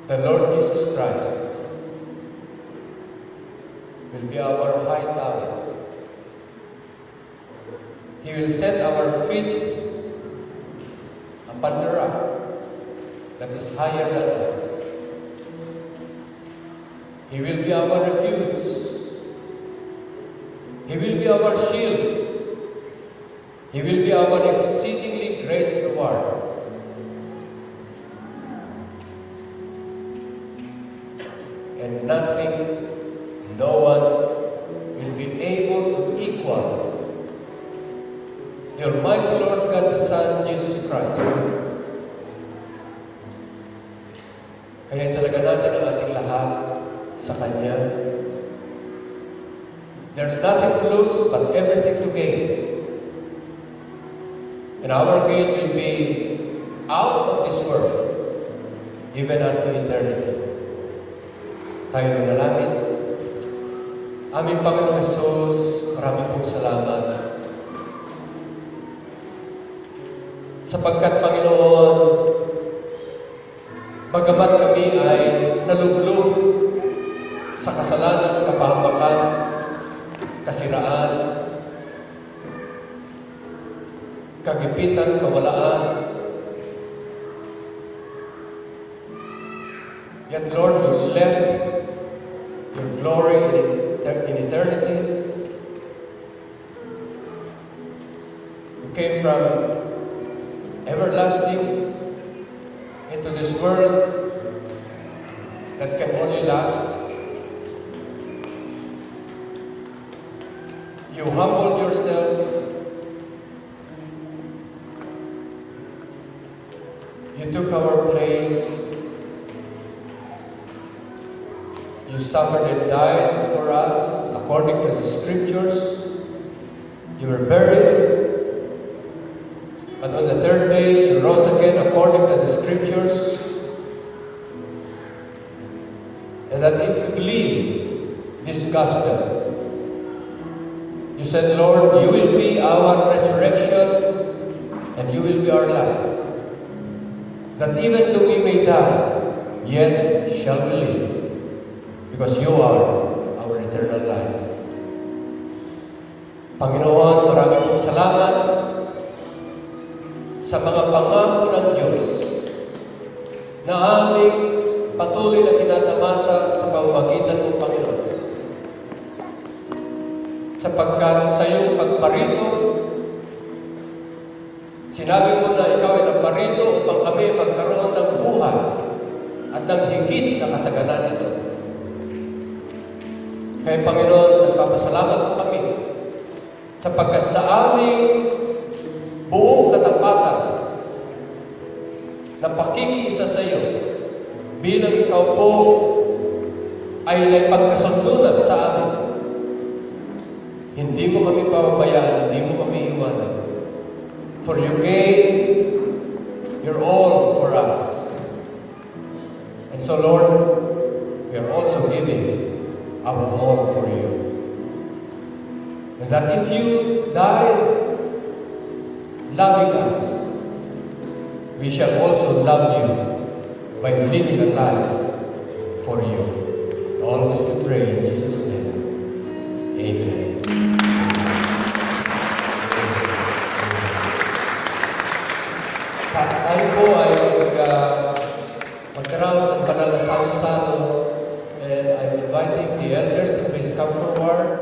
the Lord Jesus Christ will be our high tower. He will set our feet upon the rock that is higher than us. He will be our refuge. He will be our shield. He will be our exceedingly great reward. And nothing, no one will be able to equal the Almighty Lord God the Son, Jesus Christ. Kaya talaga natin ang ating lahat sa Kanya. There's nothing to lose but everything to gain. And our gain will be out of this world, even unto eternity. Tayo manalangin. Aming Panginoong Hesus, maraming pong salamat. Sapagkat, Panginoon, bagamat kami ay nalublog sa kasalanan, kapahamakan, kasiraan, kagipitan, kawalaan, yet, Lord, you left your glory in eternity. You came from everlasting into this world that can only last. You humbled yourself. You took our place. You suffered and died for us according to the Scriptures. You were buried. But on the third day, you rose again according to the Scriptures. And that if you believe this gospel, you said, Lord, you will be our resurrection and you will be our life. That even though we may die, yet shall we live, because you are our eternal life. Panginoon, maraming pong salamat sa mga pangako ng Diyos na aming patuloy na tinatamasa sa pamamagitan ng Panginoon. Sapagkat sa iyong pagparito, sinabi mo na ikaw ay nagparito upang kami magkaroon ng buhay at ng higit na kasaganan nito. Kaya Panginoon, nagpapasalamat po kami sapagkat sa aming buong katapatan na pakikiisa sa iyo bilang ikaw po ay naipagkasundunan sa amin. Hindi mo kami pababayaan, hindi mo kami iwanan. For you gave your all for us. And so, Lord, we are also giving our all for you. And that if you died loving us, we shall also love you by living a life for you. All this we pray in Jesus' name. Amen. Tayo po ay magkaraos ng banal na salo-salo, and I'm inviting the elders to please come forward.